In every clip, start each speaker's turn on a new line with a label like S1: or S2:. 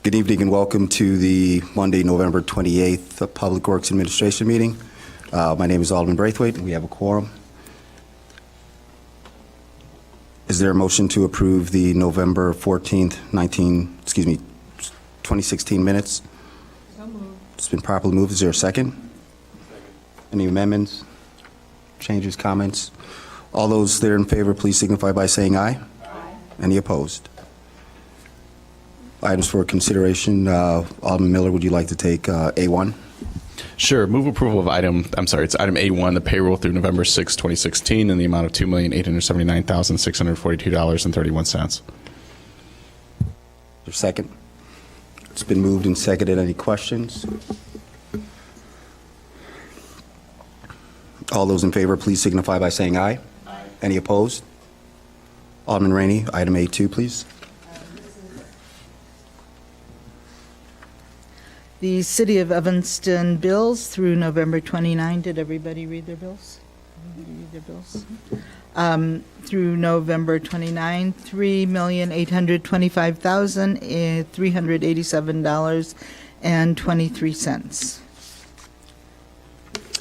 S1: Good evening and welcome to the Monday, November 28th Public Works Administration meeting. My name is Alderman Braithwaite, and we have a quorum. Is there a motion to approve the November 14th, 2016 minutes?
S2: So moved.
S1: It's been properly moved. Is there a second? Any amendments, changes, comments? All those that are in favor, please signify by saying aye.
S2: Aye.
S1: Any opposed? Items for consideration. Alderman Miller, would you like to take A1?
S3: Sure. Move approval of it's item A1, the payroll through November 6, 2016, in the amount of $2,879,642.31.
S1: Your second? It's been moved and seconded. Any questions? All those in favor, please signify by saying aye.
S2: Aye.
S1: Any opposed? Alderman Rainey, item A2, please.
S4: The City of Evanston bills through November 29. Did everybody read their bills? Everybody read their bills? Through November 29, $3,825,387.23.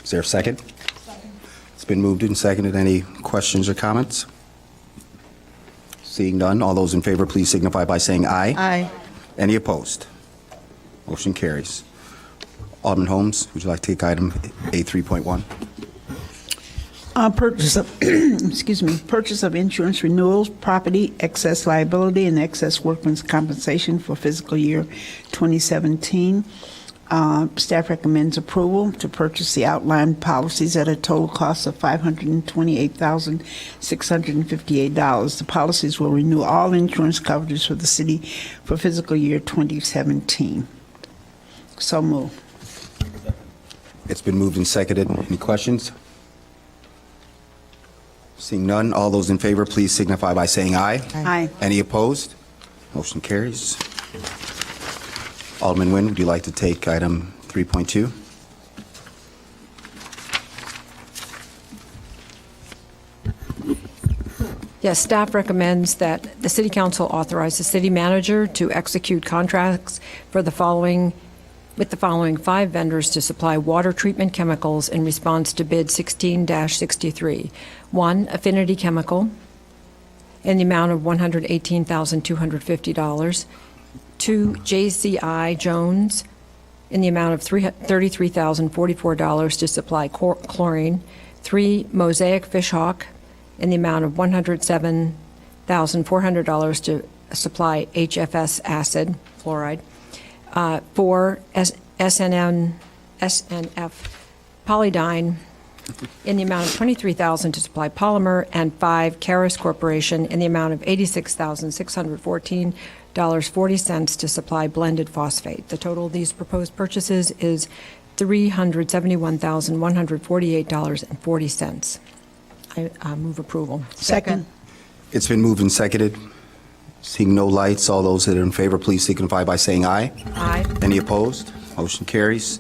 S1: Is there a second? Second. It's been moved and seconded. Any questions or comments? Seeing none, all those in favor, please signify by saying aye.
S4: Aye.
S1: Any opposed? Motion carries. Alderman Holmes, would you like to take item A3.1?
S5: Purchase of, purchase of insurance renewals, property, excess liability, and excess workman's compensation for fiscal year 2017. Staff recommends approval to purchase the outlined policies at a total cost of $528,658. The policies will renew all insurance coverages for the city for fiscal year 2017. So moved.
S1: It's been moved and seconded. Any questions? Seeing none, all those in favor, please signify by saying aye.
S5: Aye.
S1: Any opposed? Motion carries. Alderman Nguyen, would you like to take item 3.2?
S2: Yes, staff recommends that the City Council authorize the city manager to execute contracts for the following 5 vendors to supply water treatment chemicals in response to bid 16-63. 1, Affinity Chemical, in the amount of $118,250. 2, JCI Jones, in the amount of $33,044 to supply chlorine. 3, Mosaic Fishhawk, in the amount of $107,400 to supply HFS acid, fluoride. 4, SNF Polydyne, in the amount of $23,000 to supply polymer. And 5, Karis Corporation, in the amount of $86,614.40 to supply blended phosphate. The total of these proposed purchases is $371,148.40. I move approval.
S5: Second.
S1: It's been moved and seconded. Seeing no lights, all those that are in favor, please signify by saying aye.
S2: Aye.
S1: Any opposed? Motion carries.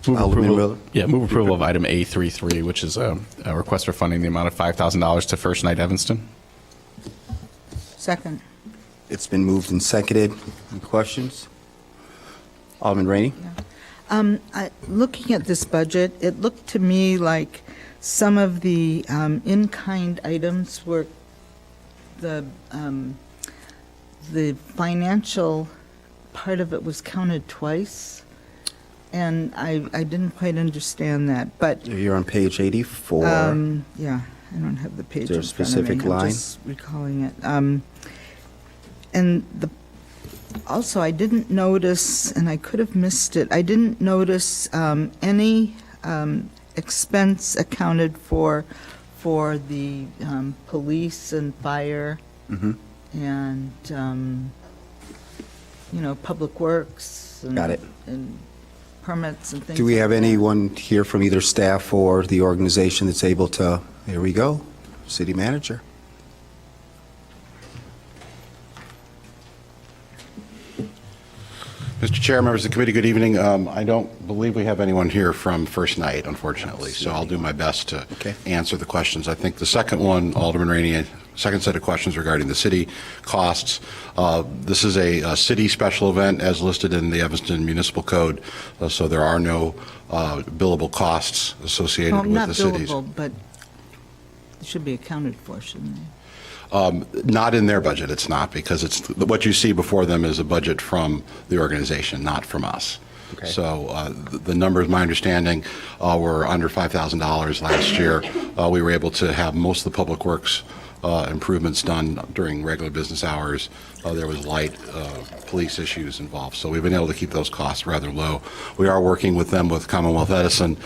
S3: Move
S1: Alderman
S3: approval,
S1: Miller.
S3: move approval of item A33, which is a request for funding in the amount of $5,000 to First Night Evanston.
S4: Second.
S1: It's been moved and seconded. Any questions? Alderman Rainey?
S4: Looking at this budget, it looked to me like some of the in-kind items were the financial part of it was counted twice, and I didn't quite understand that. But
S1: You're on page 84.
S4: yeah, I don't have the page
S1: Is there a
S4: in front of me.
S1: specific line?
S4: I'm just recalling it. And also, I didn't notice, and I could have missed it, I didn't notice any expense accounted for the police and fire and, public works. And,
S1: Got it.
S4: And permits and things.
S1: Do we
S4: like
S1: have
S4: that.
S1: anyone here from either staff or the organization that's able to, here we go, city manager?
S6: Mr. Chair, members of the committee, good evening. I don't believe we have anyone here from First Night, unfortunately, so I'll do my best to answer the questions. I think the second one, Alderman Rainey second set of questions regarding the city costs. This is a city special event as listed in the Evanston Municipal Code, so there are no billable costs associated
S4: Well,
S6: with
S4: not
S6: the cities.
S4: billable, but it should be accounted for, shouldn't it?
S6: Not in their budget, it's not, because it's what you see before them is a budget from the organization, not from us.
S1: Okay.
S6: So the numbers, my understanding, were under $5,000 last year. We were able to have most of the public works improvements done during regular business hours. There was light police issues involved, so we've been able to keep those costs rather low. We are working with them, with Commonwealth Edison,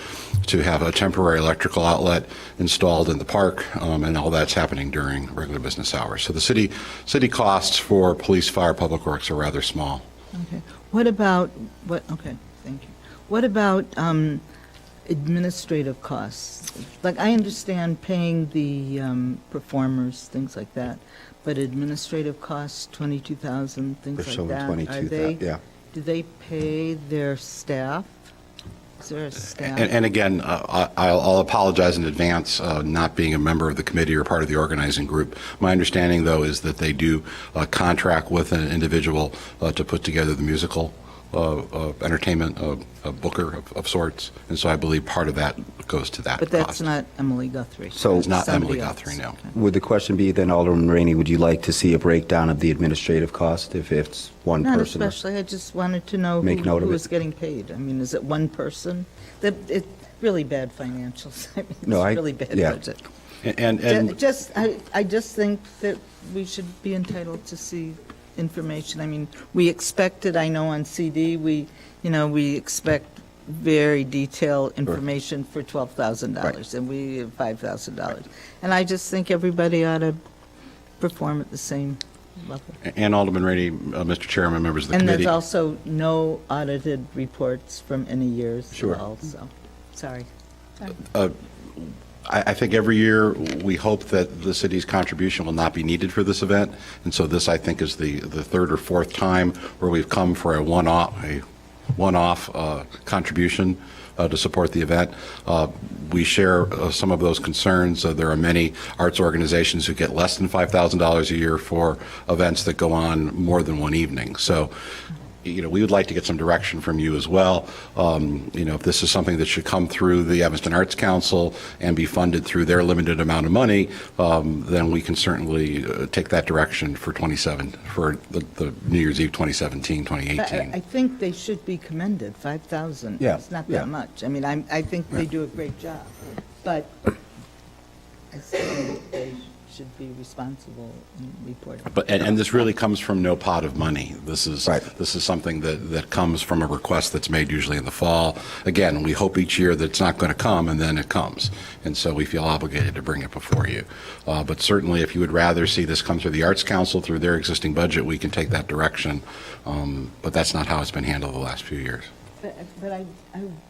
S6: to have a temporary electrical outlet installed in the park, and all that's happening during regular business hours. So the city costs for police, fire, public works are rather small.
S4: Okay. Okay, thank you. What about administrative costs? Like, I understand paying the performers, things like that, but administrative costs, 22,000, things
S1: They're
S4: like
S1: showing
S4: that.
S1: 22,000, yeah.
S4: Do they pay their staff? Is there a staff?
S6: And again, I'll apologize in advance, not being a member of the committee or part of the organizing group. My understanding, though, is that they do contract with an individual to put together the musical entertainment, a booker of sorts, and so I believe part of that goes to that
S4: But that's
S6: cost.
S4: not Emily Guthrie.
S1: So-
S6: It's not
S4: Somebody
S6: Emily
S4: else.
S6: Guthrie, no.
S4: Okay.
S1: Would the question be then, Alderman Rainey, would you like to see a breakdown of the administrative cost if it's one
S4: Not
S1: person? or-
S4: especially, I just wanted to know
S1: Make note
S4: who
S1: of it.
S4: was getting paid. I mean, is it one person? It's really bad financials. I mean,
S1: No,
S4: it's really bad
S1: yeah.
S4: budget.
S6: And
S4: I just think that we should be entitled to see information. I mean, we expected, I know on CD, we expect very detailed information for $12,000, and we have $5,000. And I just think everybody ought to perform at the same level.
S6: And Alderman Rainey, Mr. Chairman, members of the
S4: And
S6: committee.
S4: there's also no audited reports from any years
S1: Sure.
S4: at all, so, sorry.
S6: I think every year we hope that the city's contribution will not be needed for this event, and so this, I think, is the third or fourth time where we've come for a one-off contribution to support the event. We share some of those concerns. There are many arts organizations who get less than $5,000 a year for events that go on more than one evening. So, we would like to get some direction from you as well. If this is something that should come through the Evanston Arts Council and be funded through their limited amount of money, then we can certainly take that direction for the New Year's Eve 2017, 2018.
S4: I think they should be commended, 5,000.
S1: Yeah,
S4: It's not
S1: yeah.
S4: that much. I mean, I think they do a great job, but I think they should be responsible in reporting.
S6: And this really comes from no pot of money. This is
S1: Right.
S6: something that comes from a request that's made usually in the fall. Again, we hope each year that it's not going to come, and then it comes. And so we feel obligated to bring it before you. But certainly, if you would rather see this come through the Arts Council, through their existing budget, we can take that direction. But that's not how it's been handled the last few years.
S4: But I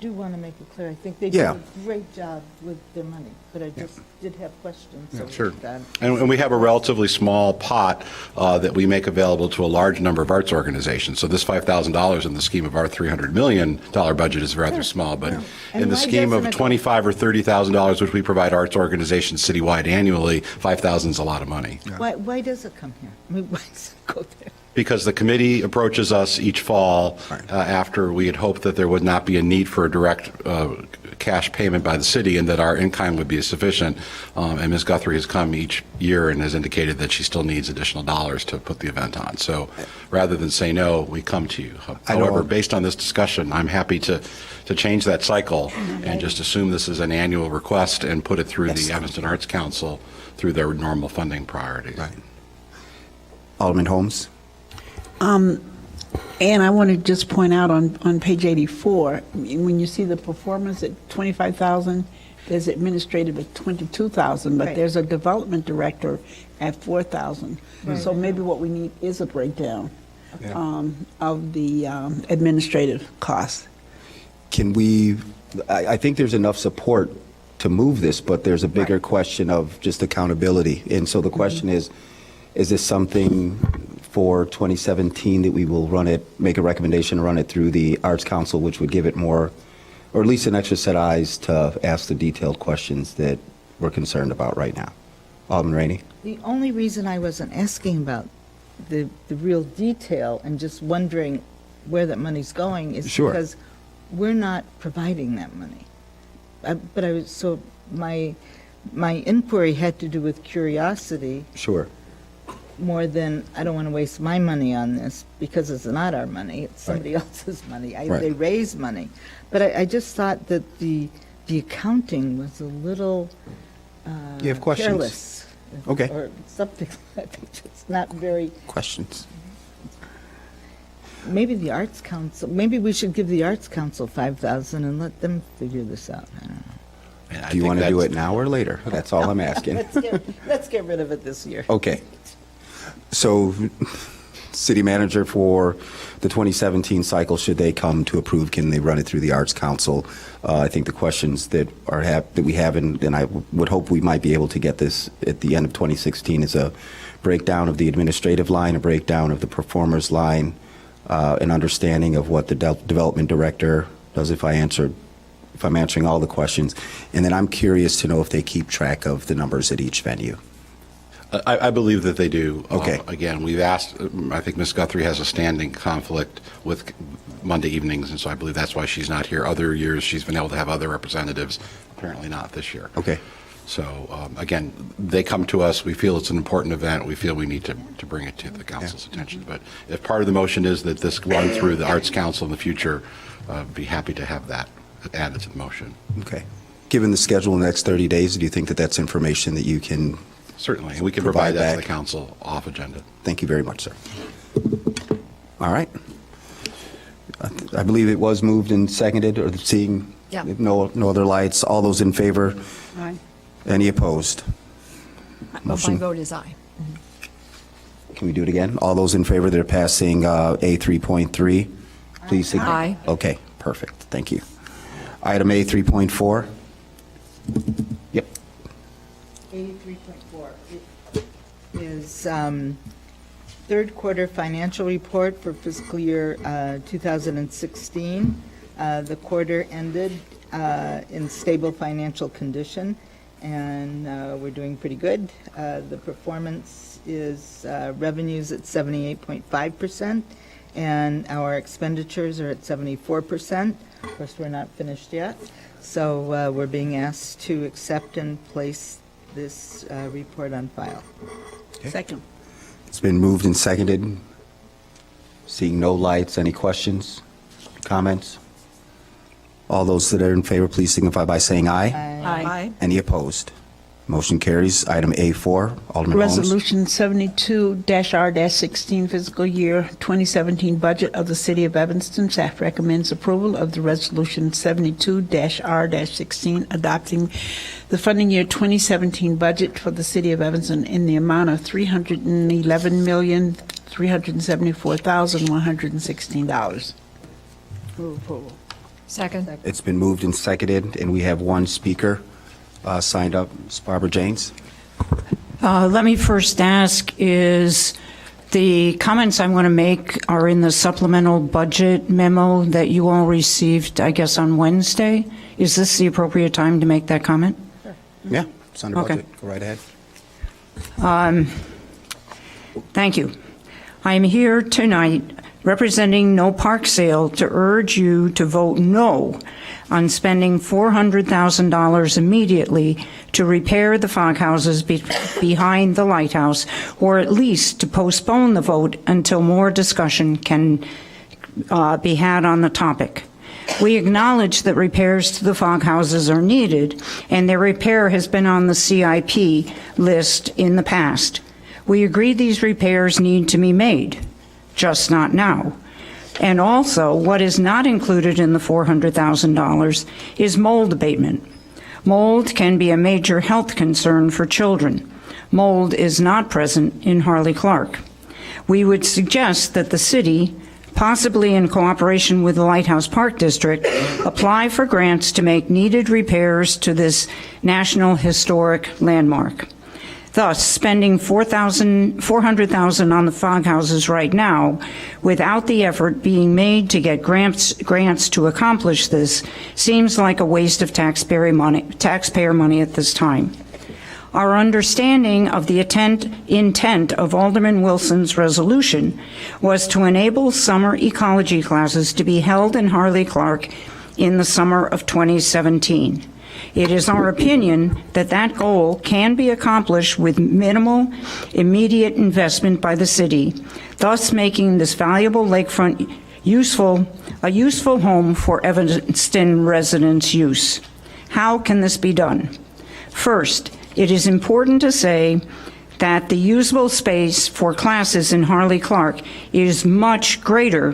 S4: do want to make it clear, I think they did
S1: Yeah.
S4: a great job with their money, but I just did have questions. so
S6: Sure.
S4: that-
S6: And we have a relatively small pot that we make available to a large number of arts organizations. So this $5,000 in the scheme of our $300 million budget is rather small, but
S4: And
S6: in the
S4: why
S6: scheme of
S4: doesn't it-
S6: $25,000 or $30,000, which we provide arts organizations citywide annually, $5,000 is a lot of money.
S4: Why does it come here? I mean, why does it go there?
S6: Because the committee approaches us each fall after we had hoped that there would not be a need for a direct cash payment by the city and that our in-kind would be sufficient. And Ms. Guthrie has come each year and has indicated that she still needs additional dollars to put the event on. So rather than say no, we come to you. However, based on this discussion, I'm happy to change that cycle and just assume this is an annual request and put it through the Evanston Arts Council through their normal funding priorities.
S1: Right. Alderman Holmes?
S5: And I want to just point out on page 84, when you see the performance at 25,000, there's administrative at 22,000, but
S4: Right.
S5: there's a development director at 4,000.
S4: Right.
S5: So maybe what we need is a breakdown of the administrative costs.
S1: Can we, I think there's enough support to move this, but there's a bigger question of just accountability. And so the question is this something for 2017 that we will make a recommendation, run it through the Arts Council, which would give it more, or at least an extra set of eyes to ask the detailed questions that we're concerned about right now? Alderman Rainey?
S4: The only reason I wasn't asking about the real detail and just wondering where that money's going is
S1: Sure.
S4: because we're not providing that money. So my inquiry had to do with curiosity
S1: Sure.
S4: more than, I don't want to waste my money on this because it's not our money, it's somebody else's money.
S1: Right.
S4: They raise money. But I just thought that the accounting was a little
S1: You have questions?
S4: careless.
S1: Okay.
S4: Or something, it's not very,
S1: Questions?
S4: maybe the Arts Council, maybe we should give the Arts Council 5,000 and let them figure this out. I don't know.
S6: And I
S1: Do you
S6: think
S1: want to do
S6: that's-
S1: it now or later? That's all I'm asking.
S4: Let's get rid of it this year.
S1: Okay. So, city manager, for the 2017 cycle, should they come to approve, can they run it through the Arts Council? I think the questions that we have, and I would hope we might be able to get this at the end of 2016, is a breakdown of the administrative line, a breakdown of the performers line, an understanding of what the development director does, if I'm answering all the questions. And then I'm curious to know if they keep track of the numbers at each venue.
S6: I believe that they do.
S1: Okay.
S6: Again, we've asked, I think Ms. Guthrie has a standing conflict with Monday evenings, and so I believe that's why she's not here. Other years, she's been able to have other representatives, apparently not this year.
S1: Okay.
S6: So, again, they come to us, we feel it's an important event, we feel we need to bring it to the council's attention. But if part of the motion is that this run through the Arts Council in the future, be happy to have that added to the motion.
S1: Okay. Given the schedule in the next 30 days, do you think that that's information that you can?
S6: Certainly, and we can provide that to the
S1: back?
S6: council off agenda.
S1: Thank you very much, sir. All right. I believe it was moved and seconded, or seeing
S2: Yeah.
S1: no other lights. All those in favor?
S5: Aye.
S1: Any opposed?
S2: My
S1: Motion.
S2: vote is aye.
S1: Can we do it again? All those in favor, they're passing A 3.3, please.
S2: Aye.
S1: Okay, perfect. Thank you. Item A 3.4. Yep.
S4: A 3.4 is third quarter financial report for fiscal year 2016. The quarter ended in stable financial condition, and we're doing pretty good. The performance is revenues at 78.5%, and our expenditures are at 74%. Of course, we're not finished yet, so we're being asked to accept and place this report on file.
S5: Second.
S1: It's been moved and seconded. Seeing no lights, any questions, comments? All those that are in favor, please signify by saying aye.
S2: Aye.
S1: Any opposed? Motion carries. Item A4, Alderman Holmes.
S5: Resolution 72-R-16, fiscal year 2017 budget of the City of Evanston. Staff recommends approval of the Resolution 72-R-16, adopting the funding year 2017 budget for the City of Evanston in the amount of $311,374,116. Move approval.
S2: Second.
S1: It's been moved and seconded, and we have one speaker signed up. Ms. Barbara Janes.
S7: Let me first ask, is the comments I'm going to make are in the supplemental budget memo that you all received, I guess, on Wednesday? Is this the appropriate time to make that comment?
S1: Yeah, it's under
S7: Okay.
S1: budget. Go right ahead.
S7: Thank you. I am here tonight representing No Park Sale to urge you to vote no on spending $400,000 immediately to repair the fog houses behind the lighthouse, or at least to postpone the vote until more discussion can be had on the topic. We acknowledge that repairs to the fog houses are needed, and their repair has been on the CIP list in the past. We agree these repairs need to be made, just not now. And also, what is not included in the $400,000 is mold abatement. Mold can be a major health concern for children. Mold is not present in Harley Clark. We would suggest that the city, possibly in cooperation with the Lighthouse Park District, apply for grants to make needed repairs to this National Historic Landmark. Thus, spending $400,000 on the fog houses right now, without the effort being made to get grants to accomplish this, seems like a waste of taxpayer money at this time. Our understanding of the intent of Alderman Wilson's resolution was to enable summer ecology classes to be held in Harley Clark in the summer of 2017. It is our opinion that that goal can be accomplished with minimal immediate investment by the city, thus making this valuable lakefront a useful home for Evanston residents' use. How can this be done? First, it is important to say that the usable space for classes in Harley Clark is much greater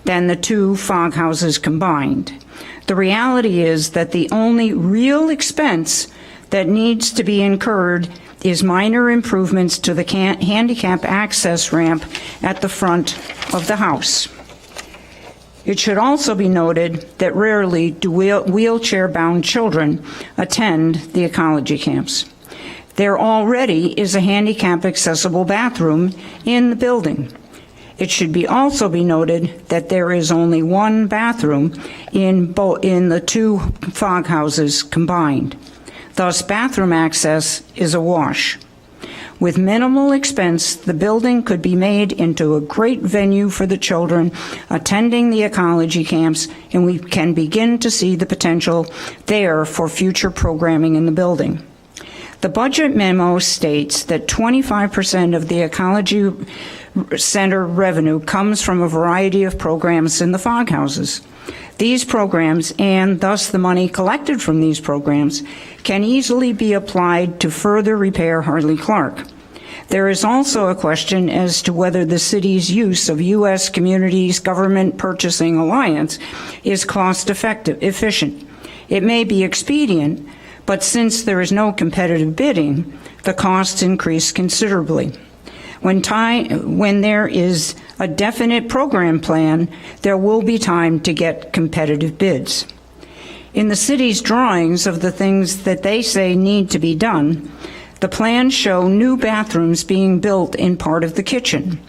S7: than the two fog houses combined. The reality is that the only real expense that needs to be incurred is minor improvements to the handicap access ramp at the front of the house. It should also be noted that rarely do wheelchair-bound children attend the ecology camps. There already is a handicap-accessible bathroom in the building. It should also be noted that there is only one bathroom in the two fog houses combined. Thus, bathroom access is a wash. With minimal expense, the building could be made into a great venue for the children attending the ecology camps, and we can begin to see the potential there for future programming in the building. The budget memo states that 25% of the ecology center revenue comes from a variety of programs in the fog houses. These programs, and thus the money collected from these programs, can easily be applied to further repair Harley Clark. There is also a question as to whether the city's use of U.S. Communities Government Purchasing Alliance is efficient. It may be expedient, but since there is no competitive bidding, the costs increase considerably. When there is a definite program plan, there will be time to get competitive bids. In the city's drawings of the things that they say need to be done, the plans show new bathrooms being built in part of the kitchen.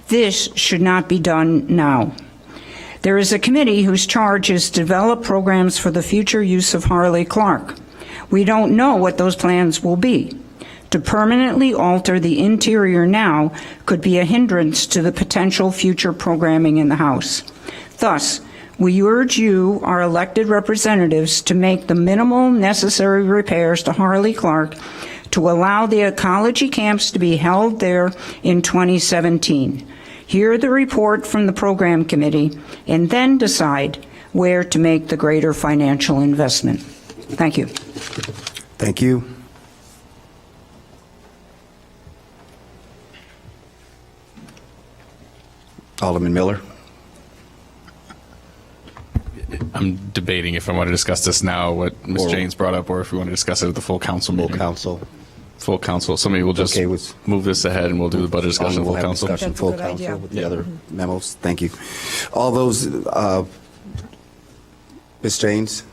S7: This should not be done now. There is a committee whose charge is to develop programs for the future use of Harley Clark. We don't know what those plans will be. To permanently alter the interior now could be a hindrance to the potential future programming in the house. Thus, we urge you, our elected representatives, to make the minimal necessary repairs to Harley Clark to allow the ecology camps to be held there in 2017. Hear the report from the program committee and then decide where to make the greater financial investment. Thank you.
S1: Thank you. Alderman Miller.
S3: I'm debating if I want to discuss this now, what Ms.
S1: Or-
S3: Janes brought up, or if we want to discuss it at the full council
S1: Full
S3: meeting.
S1: council.
S3: Full council. Somebody will just
S1: Okay with-
S3: move this ahead and we'll do the budget discussion at
S1: We'll
S3: full
S1: have
S3: council.
S1: discussion
S2: That's a
S1: full
S2: good
S1: council
S2: idea.
S1: with the other memos. Thank you. All those, Ms. Janes?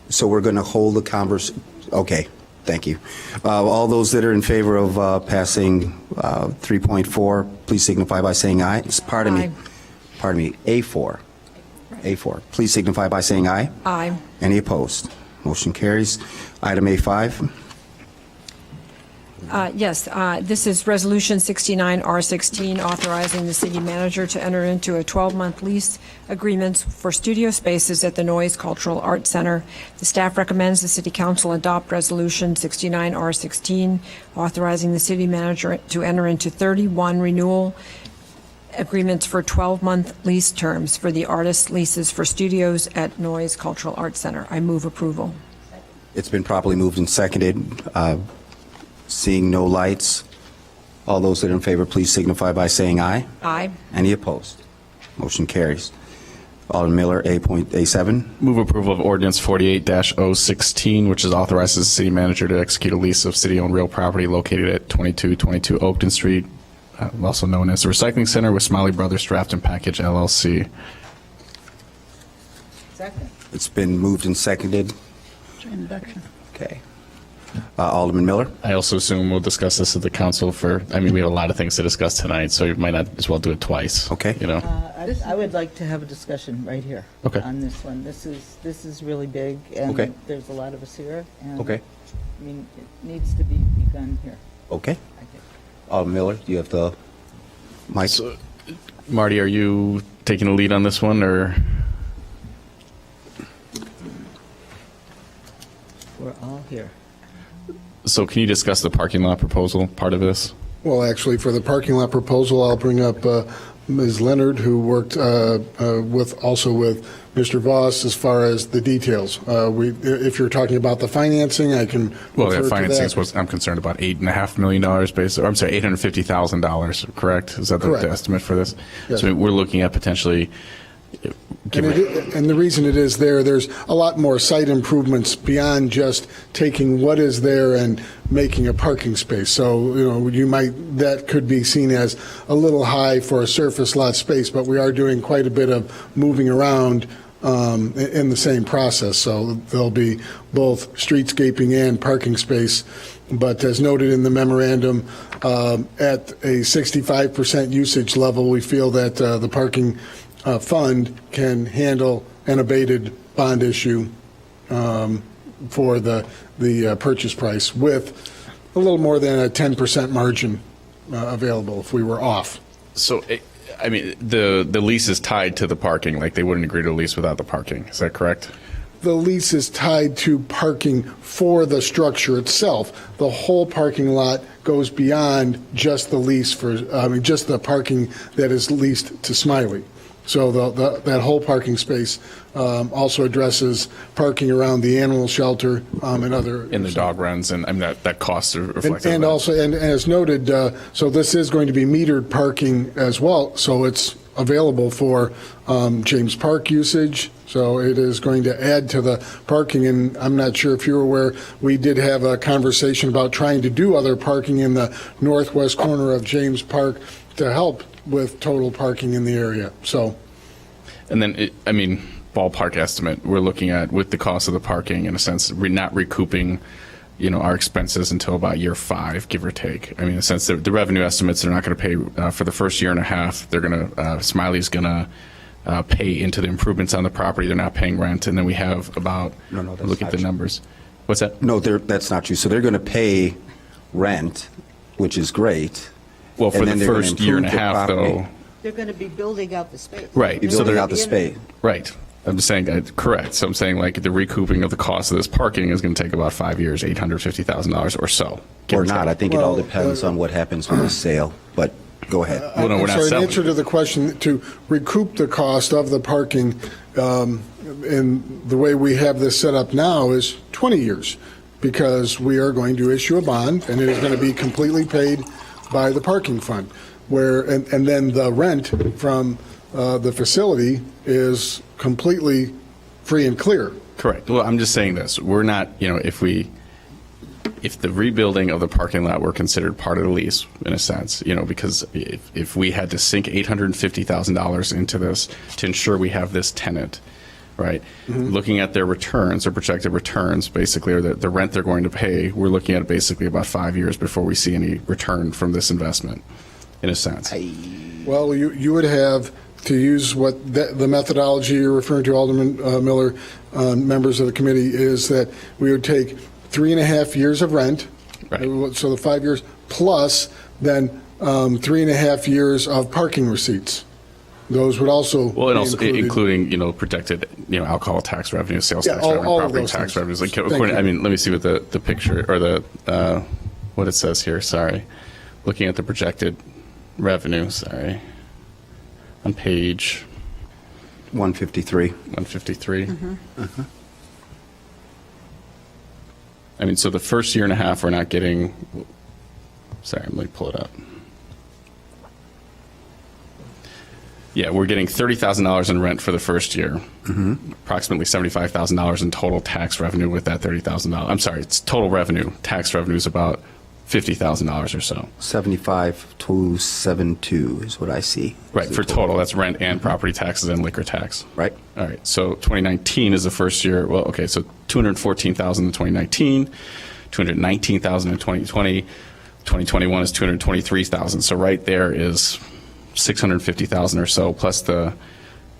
S1: So we're going to hold the okay, thank you. All those that are in favor of passing 3.4, please signify by saying aye. Pardon me.
S2: Aye.
S1: Pardon me, A4. A4. Please signify by saying aye.
S2: Aye.
S1: Any opposed? Motion carries. Item A5.
S2: Yes, this is Resolution 69R16, authorizing the city manager to enter into a 12-month lease agreements for studio spaces at the Noyes Cultural Arts Center. The staff recommends the city council adopt Resolution 69R16, authorizing the city manager to enter into 31 renewal agreements for 12-month lease terms for the artist leases for studios at Noyes Cultural Arts Center. I move approval.
S1: It's been properly moved and seconded. Seeing no lights, all those that are in favor, please signify by saying aye.
S2: Aye.
S1: Any opposed? Motion carries. Alderman Miller, A7.
S3: Move approval of Ordinance 48-016, which is authorizes the city manager to execute a lease of city-owned real property located at 2222 Oakton Street, also known as the Recycling Center, with Smiley Brothers Draft and Package LLC.
S4: Second.
S1: It's been moved and seconded.
S5: Introduction.
S1: Okay. Alderman Miller?
S3: I also assume we'll discuss this at the council we have a lot of things to discuss tonight, so you might not as well do it twice.
S1: Okay.
S3: You know?
S4: I would like to have a discussion right here.
S3: Okay.
S4: On this one. This is really big, and
S1: Okay.
S4: there's a lot of us here. And,
S1: Okay.
S4: I mean, it needs to be begun here,
S1: Okay.
S4: I think.
S1: Alderman Miller, do you have the mic?
S3: So, Marty, are you taking the lead on this one, or?
S4: We're all here.
S3: So can you discuss the parking lot proposal part of this?
S8: Well, actually, for the parking lot proposal, I'll bring up Ms. Leonard, who worked also with Mr. Voss as far as the details. If you're talking about the financing, I can
S3: Well,
S8: refer
S3: yeah,
S8: to
S3: financing is
S8: that.
S3: what I'm concerned about. $8.5 million, basically. I'm sorry, $850,000. Correct? Is that the
S8: Correct.
S3: estimate for this?
S8: Yes.
S3: So we're looking at potentially.
S8: And the reason it is there's a lot more site improvements beyond just taking what is there and making a parking space. So, that could be seen as a little high for a surface lot space, but we are doing quite a bit of moving around in the same process. So there'll be both streetscaping and parking space. But as noted in the memorandum, at a 65% usage level, we feel that the parking fund can handle an abated bond issue for the purchase price with a little more than a 10% margin available if we were off.
S3: So, the lease is tied to the parking. Like, they wouldn't agree to a lease without the parking. Is that correct?
S8: The lease is tied to parking for the structure itself. The whole parking lot goes beyond just the lease just the parking that is leased to Smiley. So that whole parking space also addresses parking around the animal shelter and other.
S3: In the dog runs, and that costs are reflected.
S8: And also, and as noted, so this is going to be metered parking as well. So it's available for James Park usage. So it is going to add to the parking. And I'm not sure if you're aware, we did have a conversation about trying to do other parking in the northwest corner of James Park to help with total parking in the area. So,
S3: And then, ballpark estimate, we're looking at, with the cost of the parking, in a sense, we're not recouping, our expenses until about year 5, give or take. In a sense, the revenue estimates, they're not going to pay for the first year and a half. They're going to, Smiley's going to pay into the improvements on the property. They're not paying rent. And then we have about,
S1: No, that's
S3: look at
S1: not
S3: the
S1: true.
S3: numbers. What's that?
S1: No, that's not true. So they're going to pay rent, which is great.
S3: Well, for
S1: And
S3: the
S1: then they're gonna
S3: first year and a
S1: improve the
S3: half,
S1: property.
S3: though.
S4: They're going to be building out the space.
S3: Right.
S1: You're
S3: So
S1: building
S3: they're
S1: out the space.
S3: Right. I'm just saying, correct. So I'm saying, like, the recouping of the cost of this parking is going to take about 5 years, $850,000 or so. give
S1: Or
S3: or
S1: not.
S3: take.
S1: I think it all
S8: Well,
S1: depends on what happens with the sale, but go ahead.
S3: Well, no, we're not
S8: so in
S3: selling.
S8: answer to the question, to recoup the cost of the parking, in the way we have this set up now is 20 years, because we are going to issue a bond, and it is going to be completely paid by the parking fund, and then the rent from the facility is completely free and clear.
S3: Correct. Well, I'm just saying this. We're not, if the rebuilding of the parking lot were considered part of the lease, in a sense, because if we had to sink $850,000 into this to ensure we have this tenant, right? Looking at their returns, their projected returns, basically, or the rent they're going to pay, we're looking at basically about 5 years before we see any return from this investment, in a sense.
S8: Well, you would have to use what the methodology you're referring to, Alderman Miller, members of the committee, is that we would take 3.5 years of rent,
S3: Right.
S8: so the 5 years, plus then 3.5 years of parking receipts. Those would also
S3: Well, and
S8: be
S3: also
S8: included.
S3: including, projected, alcohol tax revenue, sales
S8: Yeah,
S3: tax
S8: all
S3: revenue,
S8: of
S3: property
S8: those
S3: tax
S8: things.
S3: revenues. Like,
S8: Thank
S3: according,
S8: you.
S3: let me see what the picture, or what it says here, sorry. Looking at the projected revenue, sorry, on page
S1: 153.
S3: 153. So the first year and a half, we're not getting, sorry, let me pull it up. Yeah, we're getting $30,000 in rent for the first year. Approximately $75,000 in total tax revenue with that $30,000. I'm sorry, it's total revenue. Tax revenue is about $50,000 or so.
S1: 75,272 is what I see.
S3: Right, for total. That's rent and property taxes and liquor tax.
S1: Right.
S3: All right, so 2019 is the first year. Well, okay, so $214,000 in 2019, 219,000 in 2020. 2021 is 223,000. So right there is 650,000 or so, plus the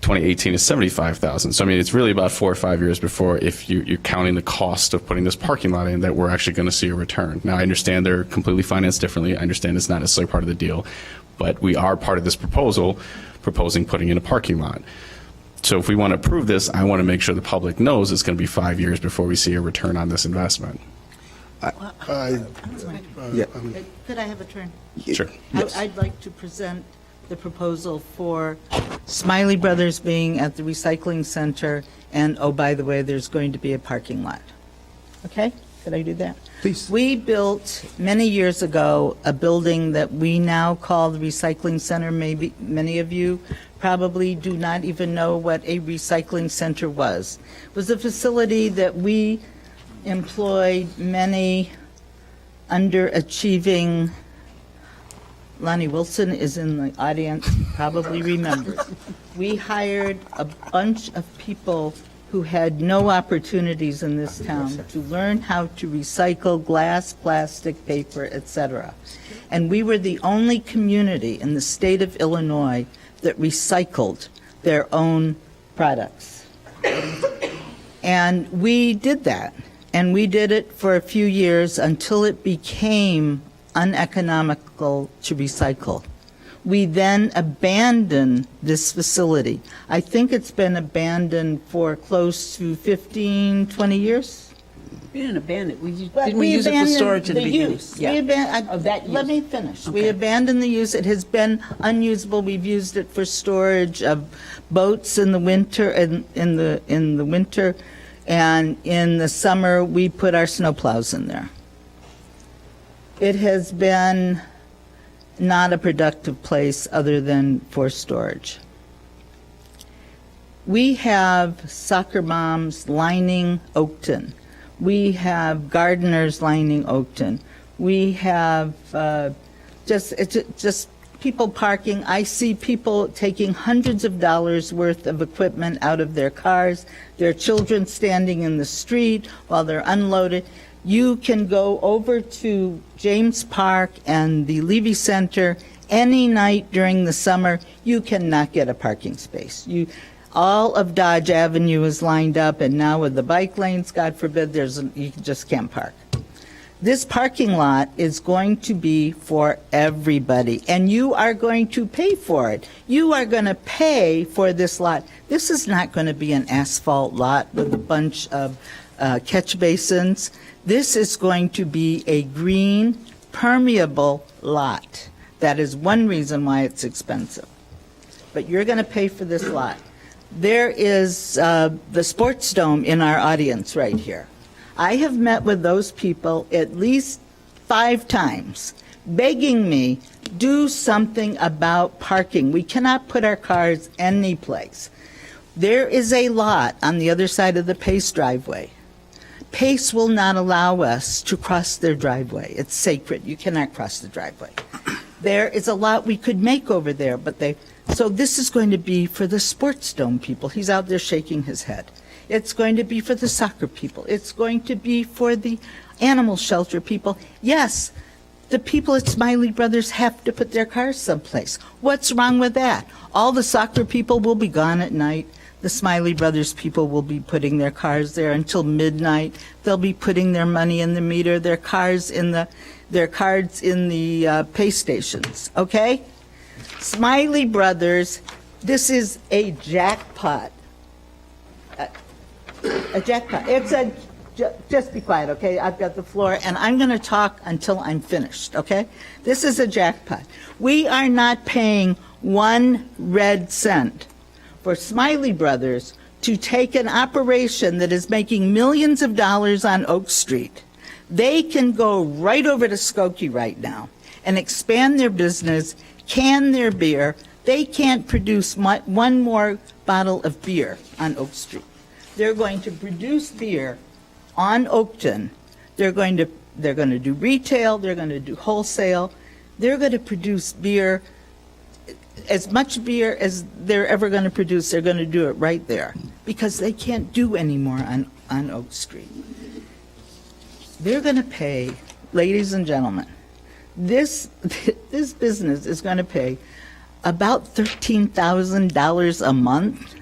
S3: 2018 is 75,000. So I mean, it's really about 4 or 5 years before, if you're counting the cost of putting this parking lot in, that we're actually going to see a return. Now, I understand they're completely financed differently. I understand it's not necessarily part of the deal, but we are part of this proposal, proposing putting in a parking lot. So if we want to approve this, I want to make sure the public knows it's going to be 5 years before we see a return on this investment.
S1: Yeah.
S4: Could I have a turn?
S3: Sure.
S4: I'd like to present the proposal for Smiley Brothers being at the recycling center, and, oh, by the way, there's going to be a parking lot. Okay? Could I do that?
S1: Please.
S4: We built, many years ago, a building that we now call the recycling center. Maybe many of you probably do not even know what a recycling center was. It was a facility that we employed many underachieving, Lonnie Wilson is in the audience, probably remembers. We hired a bunch of people who had no opportunities in this town to learn how to recycle glass, plastic, paper, etc. And we were the only community in the state of Illinois that recycled their own products. And we did that. And we did it for a few years until it became uneconomical to recycle. We then abandoned this facility. I think it's been abandoned for close to 15, 20 years.
S5: We didn't abandon it.
S4: But
S5: Didn't we use it for
S4: abandoned
S5: storage in the beginning?
S4: use.
S5: Yeah.
S4: Let me finish. We abandoned the use. It has been unusable. We've used it for storage of boats in the winter, in the winter, and in the summer we put our snowplows in there. It has been not a productive place other than for storage. We have soccer moms lining Oakton. We have gardeners lining Oakton. We have just people parking. I see people taking hundreds of dollars worth of equipment out of their cars, their children standing in the street while they're unloaded. You can go over to James Park and the Levy Center any night during the summer. You cannot get a parking space. All of Dodge Avenue is lined up, and now with the bike lanes, God forbid, you just can't park. This parking lot is going to be for everybody, and you are going to pay for it. You are going to pay for this lot. This is not going to be an asphalt lot with a bunch of catch basins. This is going to be a green, permeable lot. That is one reason why it's expensive. But you're going to pay for this lot. There is the sports dome in our audience right here. I have met with those people at least 5 times, begging me, do something about parking. We cannot put our cars any place. There is a lot on the other side of the Pace driveway. Pace will not allow us to cross their driveway. It's sacred. You cannot cross the driveway. There is a lot we could make over there, so this is going to be for the sports dome people. He's out there shaking his head. It's going to be for the soccer people. It's going to be for the animal shelter people. Yes, the people at Smiley Brothers have to put their cars someplace. What's wrong with that? All the soccer people will be gone at night. The Smiley Brothers people will be putting their cars there until midnight. They'll be putting their money in the meter, their cards in the pay stations, okay? Smiley Brothers, this is a jackpot. A jackpot. Just be quiet, okay? I've got the floor, and I'm going to talk until I'm finished, okay? This is a jackpot. We are not paying 1 red cent for Smiley Brothers to take an operation that is making millions of dollars on Oak Street. They can go right over to Skokie right now and expand their business, can their beer. They can't produce one more bottle of beer on Oak Street. They're going to produce beer on Oakton. They're going to do retail. They're going to do wholesale. They're going to produce beer, as much beer as they're ever going to produce. They're going to do it right there because they can't do any more on Oak Street. they're going to pay, ladies and gentlemen, this business is going to pay about $13,000 a month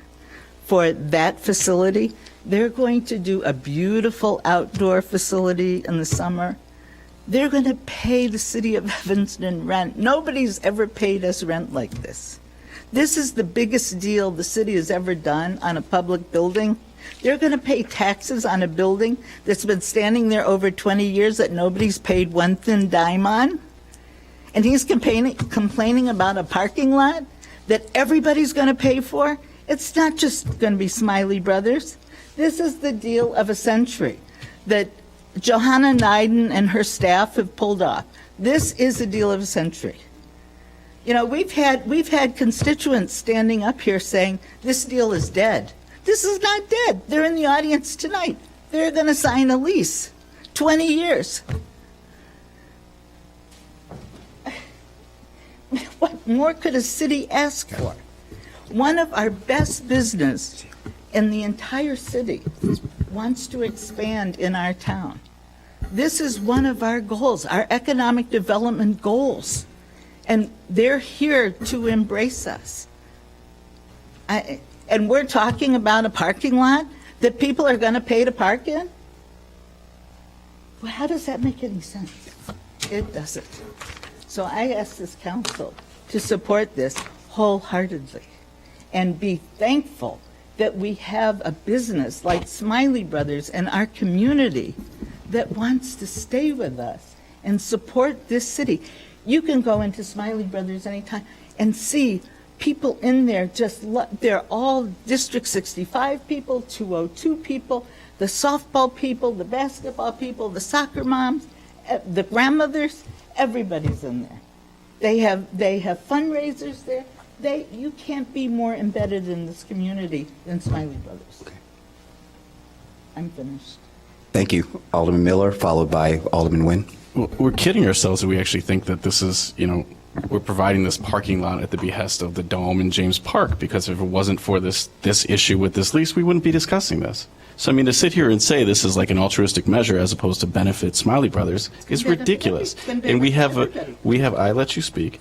S4: for that facility. They're going to do a beautiful outdoor facility in the summer. They're going to pay the city of Evanston rent. Nobody's ever paid us rent like this. This is the biggest deal the city has ever done on a public building. They're going to pay taxes on a building that's been standing there over 20 years that nobody's paid one thin dime on. And he's complaining about a parking lot that everybody's going to pay for. It's not just going to be Smiley Brothers. This is the deal of a century that Johanna Neiden and her staff have pulled off. This is a deal of a century. You know, we've had constituents standing up here saying this deal is dead. This is not dead. They're in the audience tonight. They're going to sign a lease, 20 years. What more could a city ask for? One of our best business in the entire city wants to expand in our town. This is one of our goals, our economic development goals. And they're here to embrace us. And we're talking about a parking lot that people are going to pay to park in? Well, how does that make any sense? It doesn't. So I ask this council to support this wholeheartedly and be thankful that we have a business like Smiley Brothers in our community that wants to stay with us and support this city. You can go into Smiley Brothers anytime and see people in there they're all District 65 people, 202 people, the softball people, the basketball people, the soccer moms, the grandmothers, everybody's in there. They have fundraisers there. You can't be more embedded in this community than Smiley Brothers.
S1: Okay.
S4: I'm finished.
S1: Thank you. Alderman Miller, followed by Alderman Nguyen.
S3: Well, we're kidding ourselves if we actually think that this is, we're providing this parking lot at the behest of the Dome in James Park, because if it wasn't for this issue with this lease, we wouldn't be discussing this. So, to sit here and say this is like an altruistic measure as opposed to benefit Smiley Brothers is ridiculous. And I let you speak.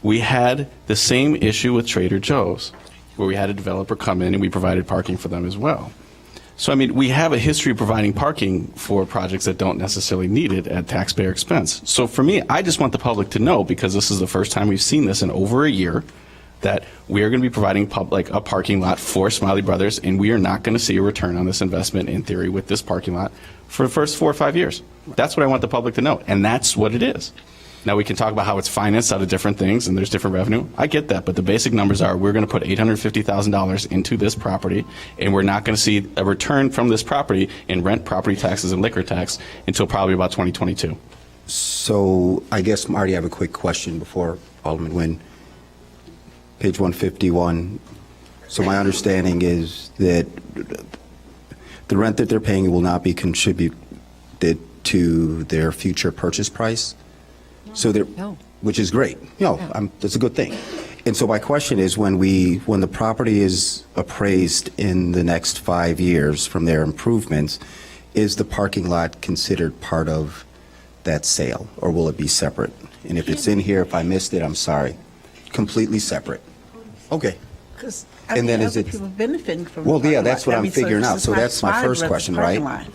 S3: We had the same issue with Trader Joe's, where we had a developer come in and we provided parking for them as well. So, we have a history of providing parking for projects that don't necessarily need it at taxpayer expense. So for me, I just want the public to know, because this is the first time we've seen this in over a year, that we are going to be providing a parking lot for Smiley Brothers, and we are not going to see a return on this investment, in theory, with this parking lot for the first 4 or 5 years. That's what I want the public to know, and that's what it is. Now, we can talk about how it's financed out of different things and there's different revenue. I get that, but the basic numbers are we're going to put $850,000 into this property, and we're not going to see a return from this property in rent, property taxes, and liquor tax until probably about 2022.
S1: So I guess, Marty, I have a quick question before Alderman Nguyen. Page 151. So my understanding is that the rent that they're paying will not be contributed to their future purchase price? So
S2: No.
S1: which is great. That's a good thing. And so my question is, when the property is appraised in the next 5 years from their improvements, is the parking lot considered part of that sale, or will it be separate? And if it's in here, if I missed it, I'm sorry. Completely separate. Okay.
S5: Because
S1: And then is
S5: other
S1: it-
S5: people benefiting from
S1: Well,
S5: the
S1: yeah,
S5: parking
S1: that's
S5: lot.
S1: what I'm figuring out.
S5: it's
S1: So
S5: like
S1: that's my
S5: Smiley
S1: first
S5: Brothers
S1: question,
S5: parking
S1: right?
S5: lot.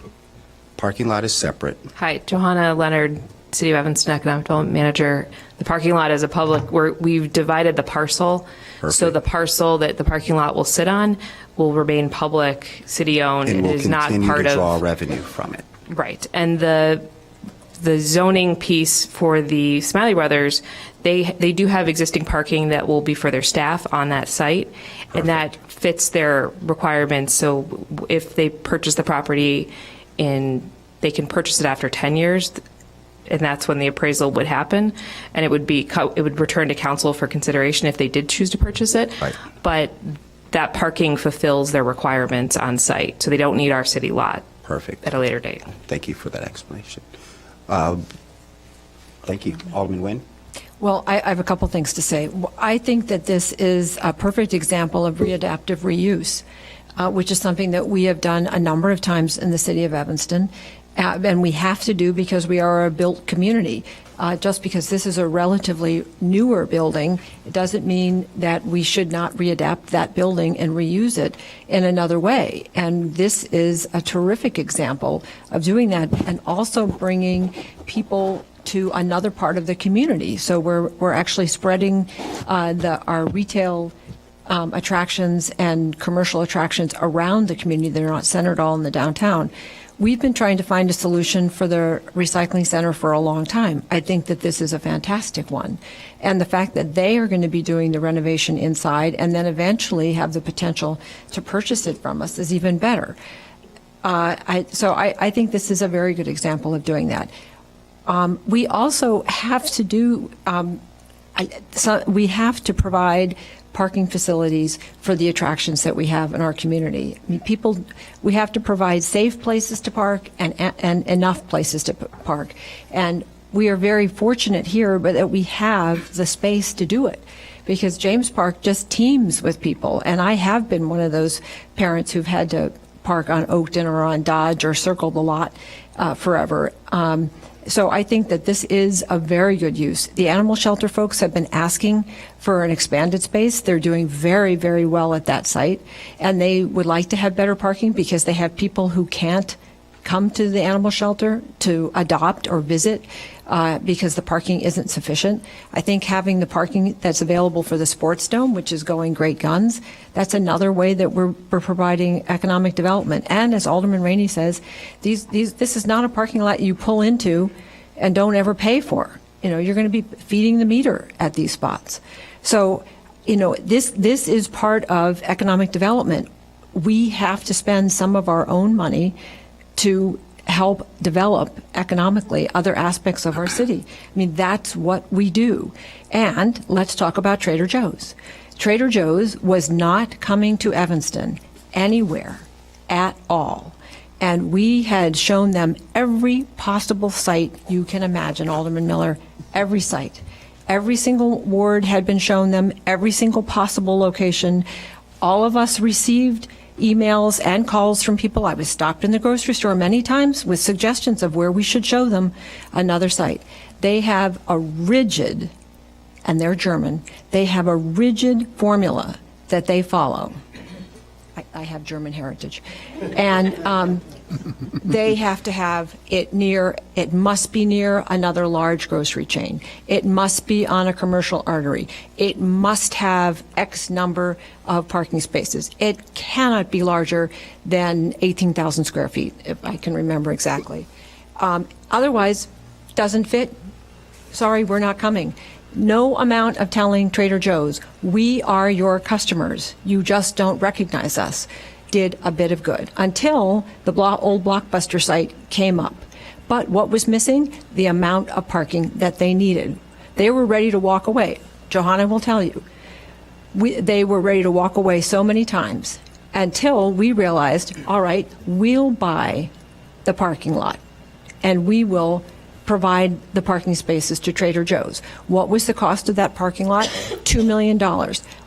S1: Parking lot is separate.
S9: Hi, Johanna Leonard, City of Evanston Economic Development Manager. The parking lot is a public, we've divided the parcel. So
S1: Perfect.
S9: the parcel that the parking lot will sit on will remain public, city-owned.
S1: And
S9: It
S1: will
S9: is not
S1: continue
S9: part
S1: to draw
S9: of,
S1: revenue from it.
S9: right. And the zoning piece for the Smiley Brothers, they do have existing parking that will be for their staff on that site, and that fits their requirements. So if they purchase the property they can purchase it after 10 years, and that's when the appraisal would happen, and it would return to council for consideration if they did choose to purchase it.
S1: Right.
S9: But that parking fulfills their requirements on site, so they don't need our city lot
S1: Perfect.
S9: at a later date.
S1: Thank you for that explanation. Thank you. Alderman Nguyen?
S2: Well, I have a couple things to say. I think that this is a perfect example of readaptive reuse, which is something that we have done a number of times in the city of Evanston. And we have to do because we are a built community. Just because this is a relatively newer building, it doesn't mean that we should not readapt that building and reuse it in another way. And this is a terrific example of doing that, and also bringing people to another part of the community. So we're actually spreading our retail attractions and commercial attractions around the community. They're not centered all in the downtown. We've been trying to find a solution for the recycling center for a long time. I think that this is a fantastic one. And the fact that they are going to be doing the renovation inside and then eventually have the potential to purchase it from us is even better. So I think this is a very good example of doing that. We also have to do, we have to provide parking facilities for the attractions that we have in our community. I mean, we have to provide safe places to park and enough places to park. And we are very fortunate here, but that we have the space to do it, because James Park just teems with people. And I have been one of those parents who've had to park on Oakton or on Dodge or circle the lot forever. So I think that this is a very good use. The animal shelter folks have been asking for an expanded space. They're doing very, very well at that site, and they would like to have better parking because they have people who can't come to the animal shelter to adopt or visit because the parking isn't sufficient. I think having the parking that's available for the sports dome, which is going great guns, that's another way that we're providing economic development. And as Alderman Rainey says, this is not a parking lot you pull into and don't ever pay for. You know, you're going to be feeding the meter at these spots. So, you know, this is part of economic development. We have to spend some of our own money to help develop economically other aspects of our city. I mean, that's what we do. And let's talk about Trader Joe's. Trader Joe's was not coming to Evanston anywhere at all. And we had shown them every possible site you can imagine, Alderman Miller, every site. Every single ward had been shown them, every single possible location. All of us received emails and calls from people. I was stopped in the grocery store many times with suggestions of where we should show them another site. They have a rigid, and they're German, they have a rigid formula that they follow. I have German heritage. And they have to have it must be near another large grocery chain. It must be on a commercial artery. It must have X number of parking spaces. It cannot be larger than 18,000 square feet, if I can remember exactly. Otherwise, doesn't fit. Sorry, we're not coming. No amount of telling Trader Joe's, we are your customers, you just don't recognize us, did a bit of good until the old Blockbuster site came up. But what was missing? The amount of parking that they needed. They were ready to walk away. Johanna will tell you. They were ready to walk away so many times until we realized, all right, we'll buy the parking lot and we will provide the parking spaces to Trader Joe's. What was the cost of that parking lot? $2 million.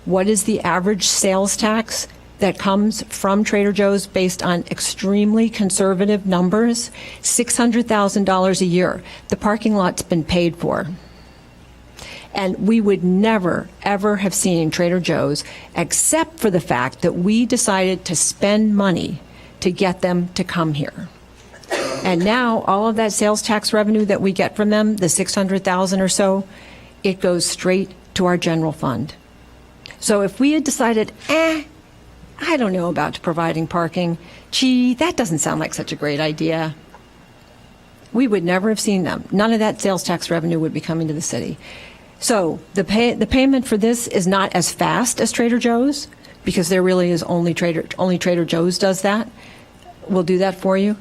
S2: What is the average sales tax that comes from Trader Joe's based on extremely conservative numbers? $600,000 a year. The parking lot's been paid for. And we would never, ever have seen Trader Joe's except for the fact that we decided to spend money to get them to come here. And now all of that sales tax revenue that we get from them, the $600,000 or so, it goes straight to our general fund. So if we had decided, I don't know about providing parking, gee, that doesn't sound like such a great idea, we would never have seen them. None of that sales tax revenue would be coming to the city. So the payment for this is not as fast as Trader Joe's, because there really is only Trader Joe's does that. We'll do that for you.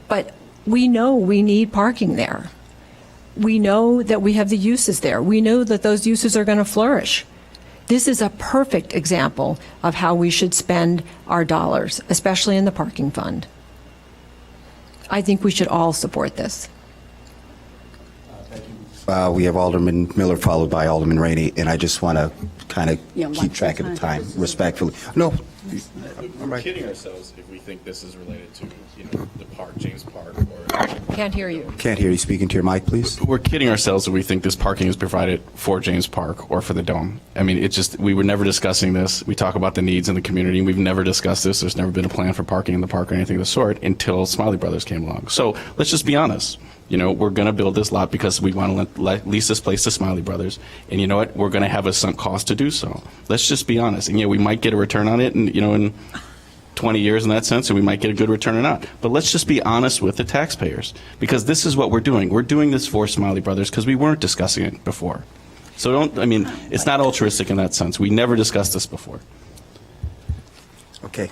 S2: But we know we need parking there. We know that we have the uses there. We know that those uses are going to flourish. This is a perfect example of how we should spend our dollars, especially in the parking fund. I think we should all support this.
S1: We have Alderman Miller followed by Alderman Rainey, and I just want to kind of keep track of the time respectfully. No.
S3: We're kidding ourselves if we think this is related to, the park, James Park, or...
S2: Can't hear you.
S1: Can't hear you. Speaking to your mic, please.
S3: We're kidding ourselves if we think this parking is provided for James Park or for the Dome. I mean, we were never discussing this. We talk about the needs in the community. We've never discussed this. There's never been a plan for parking in the park or anything of the sort until Smiley Brothers came along. So let's just be honest. We're going to build this lot because we want to lease this place to Smiley Brothers. And you know what? We're going to have a sunk cost to do so. Let's just be honest. And we might get a return on it, and in 20 years in that sense, and we might get a good return or not. But let's just be honest with the taxpayers, because this is what we're doing. We're doing this for Smiley Brothers because we weren't discussing it before. So it's not altruistic in that sense. We never discussed this before.
S1: Okay.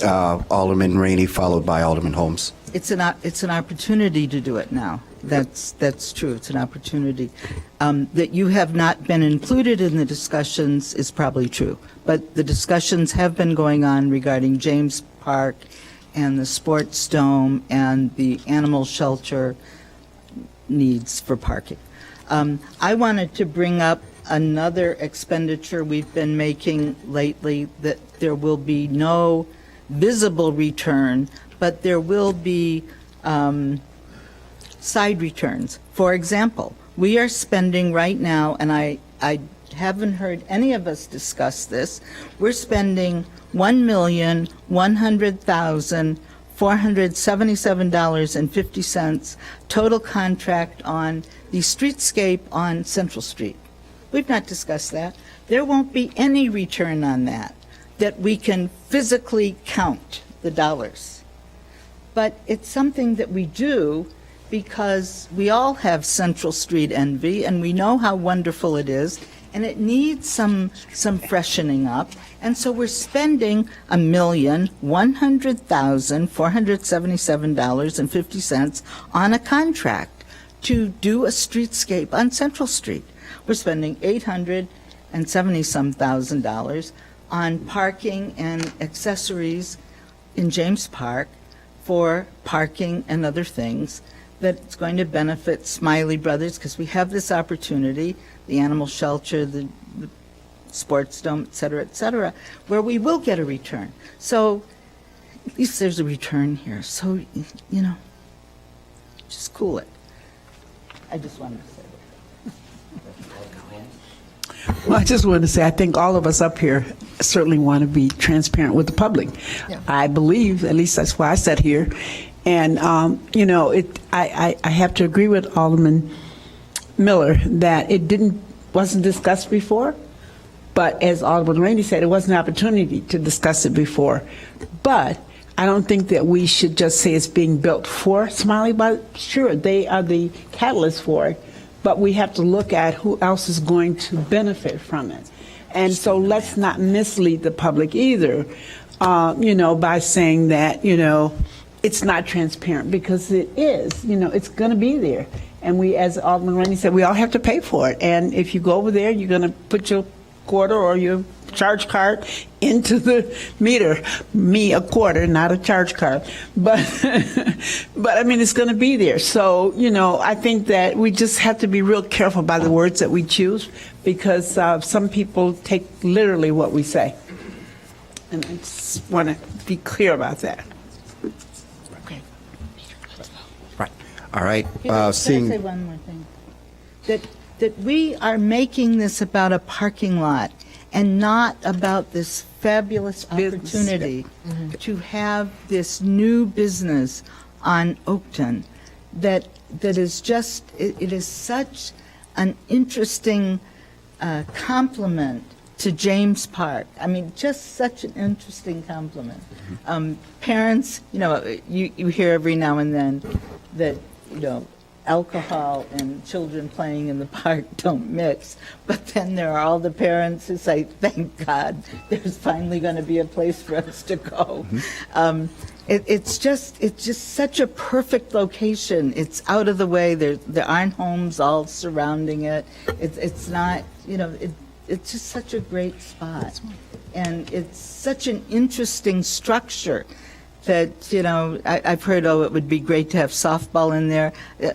S1: Alderman Rainey followed by Alderman Holmes.
S4: It's an opportunity to do it now. That's true. It's an opportunity. That you have not been included in the discussions is probably true. But the discussions have been going on regarding James Park and the sports dome and the animal shelter needs for parking. I wanted to bring up another expenditure we've been making lately, that there will be no visible return, but there will be side returns. For example, we are spending right now, and I haven't heard any of us discuss this, we're spending $1,100,477.50 total contract on the streetscape on Central Street. We've not discussed that. There won't be any return on that we can physically count the dollars. But it's something that we do because we all have Central Street envy, and we know how wonderful it is, and it needs some freshening up. And so we're spending $1,100,477.50 on a contract to do a streetscape on Central Street. We're spending $870-some thousand on parking and accessories in James Park for parking and other things that's going to benefit Smiley Brothers, because we have this opportunity, the animal shelter, the sports dome, et cetera, where we will get a return. So at least there's a return here. So, just cool it. I just wanted to say that.
S5: Well, I just wanted to say, I think all of us up here certainly want to be transparent with the public.
S2: Yeah.
S5: I believe, at least that's why I sat here. And, I have to agree with Alderman Miller that it wasn't discussed before. But as Alderman Rainey said, it was an opportunity to discuss it before. But I don't think that we should just say it's being built for Smiley, but sure, they are the catalyst for it. But we have to look at who else is going to benefit from it. And so let's not mislead the public either, by saying that, it's not transparent, because it is. It's going to be there. And we, as Alderman Rainey said, we all have to pay for it. And if you go over there, you're going to put your quarter or your charge card into the meter. Me, a quarter, not a charge card. But it's going to be there. So, I think that we just have to be real careful by the words that we choose, because some people take literally what we say. And I just want to be clear about that.
S1: Right. All right.
S4: Can I say one more thing? That we are making this about a parking lot and not about this fabulous opportunity to have this new business on Oakton that is just, it is such an interesting compliment to James Park. I mean, just such an interesting compliment. Parents, you hear every now and then that, alcohol and children playing in the park don't mix. But then there are all the parents who say, thank God, there's finally going to be a place for us to go. It's just such a perfect location. It's out of the way. There aren't homes all surrounding it. It's not, it's just such a great spot. And it's such an interesting structure. that, you know, I've heard, oh, it would be great to have softball in there.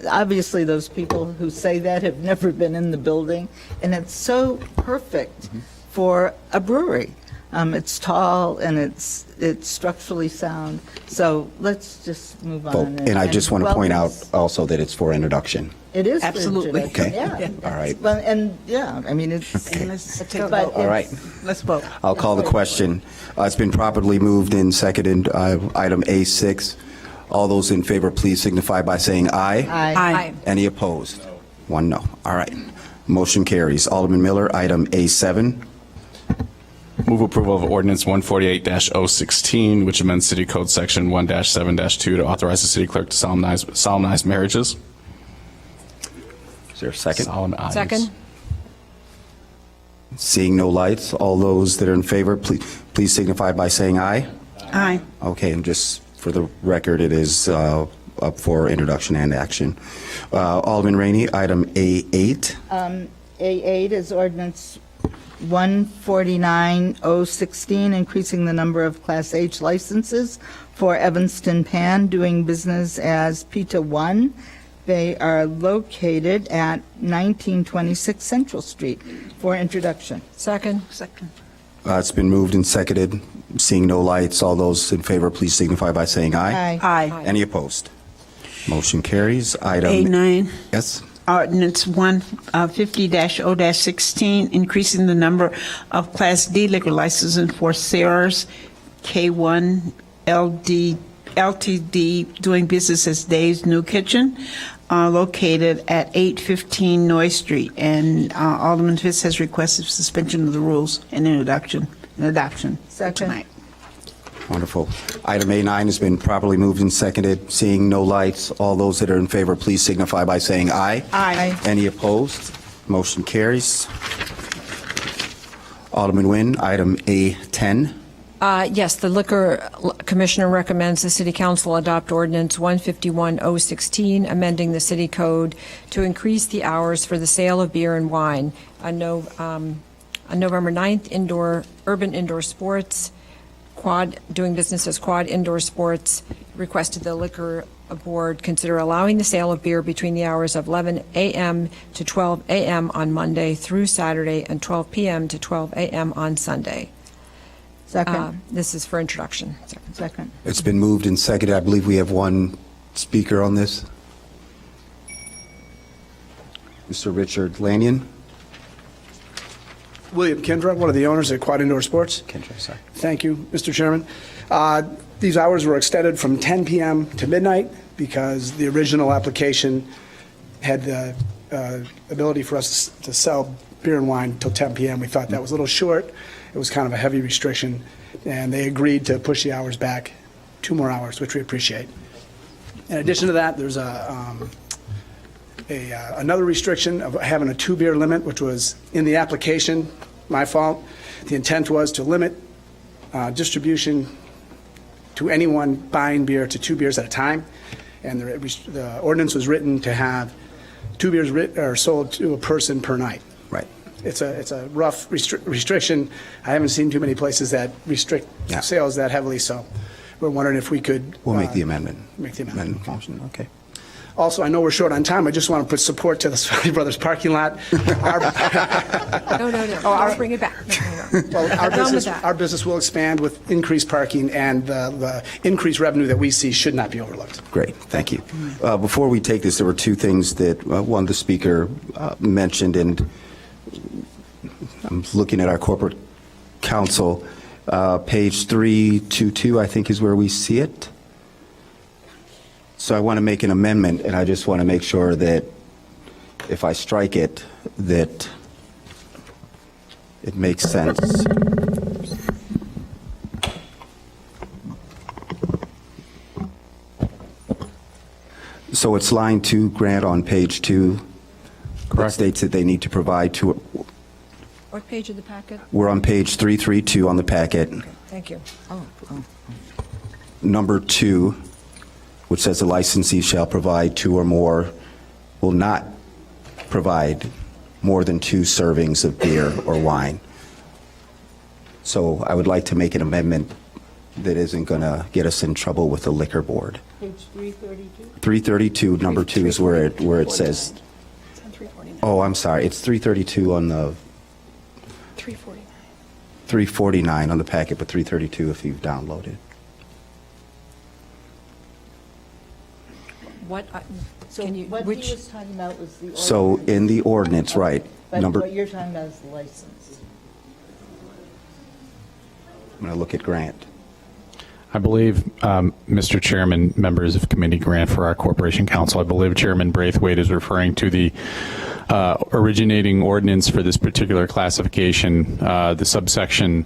S4: Obviously, those people who say that have never been in the building, and it's so perfect for a brewery. It's tall and it's structurally sound. So let's just move on.
S1: And I just want to point out
S4: welcome-
S1: also that it's for introduction.
S4: It is. for
S5: Absolutely.
S4: introduction,
S1: Okay.
S4: Yeah.
S1: All right.
S4: Well, and, yeah, I mean, it's.
S5: Let's take a
S4: but
S5: vote.
S1: All right.
S5: Let's vote.
S1: I'll call the question. It's been properly moved and seconded, item A6. All those in favor, please signify by saying aye.
S4: Aye.
S1: Any opposed? One no. All right. Motion carries. Alderman Miller, item A7.
S3: Move approval of Ordinance 148-016, which amends City Code Section 1-7-2 to authorize the city clerk to solemnize marriages.
S1: Is there a second?
S3: Solemnize.
S2: Second?
S1: Seeing no lights, all those that are in favor, please signify by saying aye.
S5: Aye.
S1: Okay, and just for the record, it is up for introduction and action. Alderman Rainey, item A8.
S4: A8 is ordinance 149-016, increasing the number of Class H licenses for Evanston Pan, doing business as Pita One. They are located at 1926 Central Street, for introduction.
S2: Second?
S5: Second.
S1: It's been moved and seconded. Seeing no lights, all those in favor, please signify by saying aye.
S5: Aye.
S1: Any opposed? Motion carries. Item.
S5: A9.
S1: Yes.
S5: Ordinance 150-0-16, increasing the number of Class D liquor licenses for Sarah's K1 LTD, doing business as Dave's New Kitchen, located at 815 Noy Street. And Alderman Fitz has requested suspension of the rules and adoption
S4: Second.
S5: tonight.
S1: Wonderful. Item A9 has been properly moved and seconded. Seeing no lights, all those that are in favor, please signify by saying aye.
S4: Aye.
S1: Any opposed? Motion carries. Alderman Nguyen, item A10.
S2: Yes, the Liquor Commissioner recommends the City Council adopt Ordinance 151-016, amending the city code to increase the hours for the sale of beer and wine. On November 9th, Urban Indoor Sports, doing business as Quad Indoor Sports, requested the Liquor Board consider allowing the sale of beer between the hours of 11 a.m. to 12 a.m. on Monday through Saturday and 12 p.m. to 12 a.m. on Sunday.
S4: Second.
S2: This is for introduction.
S4: Second.
S1: It's been moved and seconded. I believe we have one speaker on this. Mr. Richard Lanyon.
S10: William Kendra, one of the owners at Quad Indoor Sports.
S1: Kendra, sorry.
S10: Thank you, Mr. Chairman. These hours were extended from 10 p.m. to midnight because the original application had the ability for us to sell beer and wine until 10 p.m. We thought that was a little short. It was kind of a heavy restriction, and they agreed to push the hours back 2 more hours, which we appreciate. In addition to that, there's another restriction of having a 2-beer limit, which was in the application, my fault. The intent was to limit distribution to anyone buying beer to 2 beers at a time, and the ordinance was written to have 2 beers sold to a person per night.
S1: Right.
S10: It's a rough restriction. I haven't seen too many places that restrict
S1: Yeah.
S10: sales that heavily, so we're wondering if we could.
S1: We'll make the amendment.
S10: Make the amendment.
S1: Motion, okay.
S10: Also, I know we're short on time. I just want to put support to the Smiley Brothers parking lot.
S2: No, I'll bring it back.
S10: Well,
S2: I'm done with that.
S10: our business will expand with increased parking, and the increased revenue that we see should not be overlooked.
S1: Great, thank you. Before we take this, there were 2 things that one, the speaker mentioned, and I'm looking at our corporate council. Page 322, I think, is where we see it. So I want to make an amendment, and I just want to make sure that if I strike it, that it makes sense. So it's line 2, Grant, on page 2. Correct. It states that they need to provide to,
S2: What page of the packet?
S1: we're on page 332 on the packet.
S2: Thank you.
S1: Number 2, which says the licensee shall provide 2 or more, will not provide more than 2 servings of beer or wine. So I would like to make an amendment that isn't going to get us in trouble with the liquor board.
S5: Page 332?
S1: 332, number 2 is where it says,
S9: It's on 349.
S1: oh, I'm sorry, it's 332 on the,
S9: 349.
S1: 349 on the packet, but 332 if you've downloaded.
S2: What,
S4: So
S2: can you,
S4: what he
S2: which,
S4: was talking about was the.
S1: So
S4: ordinance.
S1: in the ordinance, right,
S4: But
S1: number,
S4: what you're talking about is the license.
S1: I'm going to look at Grant.
S3: I believe, Mr. Chairman, members of committee, Grant for our Corporation Council, I believe Chairman Braithwaite is referring to the originating ordinance for this particular classification, the subsection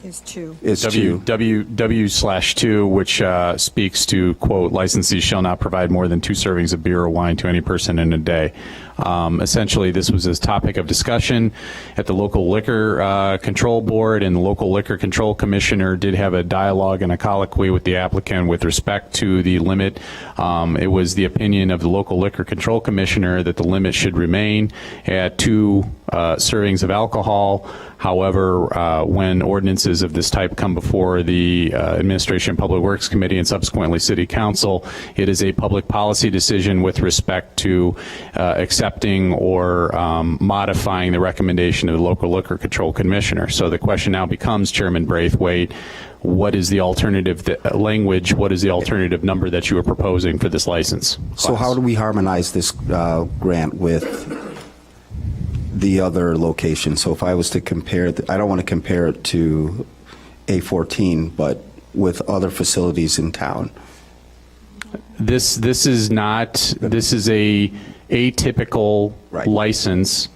S2: is 2.
S1: It's 2.
S3: W/2, which speaks to, quote, licensees shall not provide more than 2 servings of beer or wine to any person in a day. Essentially, this was a topic of discussion at the local liquor control board, and the local liquor control commissioner did have a dialogue and a colloquy with the applicant with respect to the limit. It was the opinion of the local liquor control commissioner that the limit should remain at 2 servings of alcohol. However, when ordinances of this type come before the Administration and Public Works Committee and subsequently City Council, it is a public policy decision with respect to accepting or modifying the recommendation of the local liquor control commissioner. So the question now becomes, Chairman Braithwaite, what is the alternative language, what is the alternative number that you are proposing for this license?
S1: So how do we harmonize this grant with the other location? So if I was to compare, I don't want to compare it to A14, but with other facilities in town.
S3: This is a atypical
S1: Right.
S3: license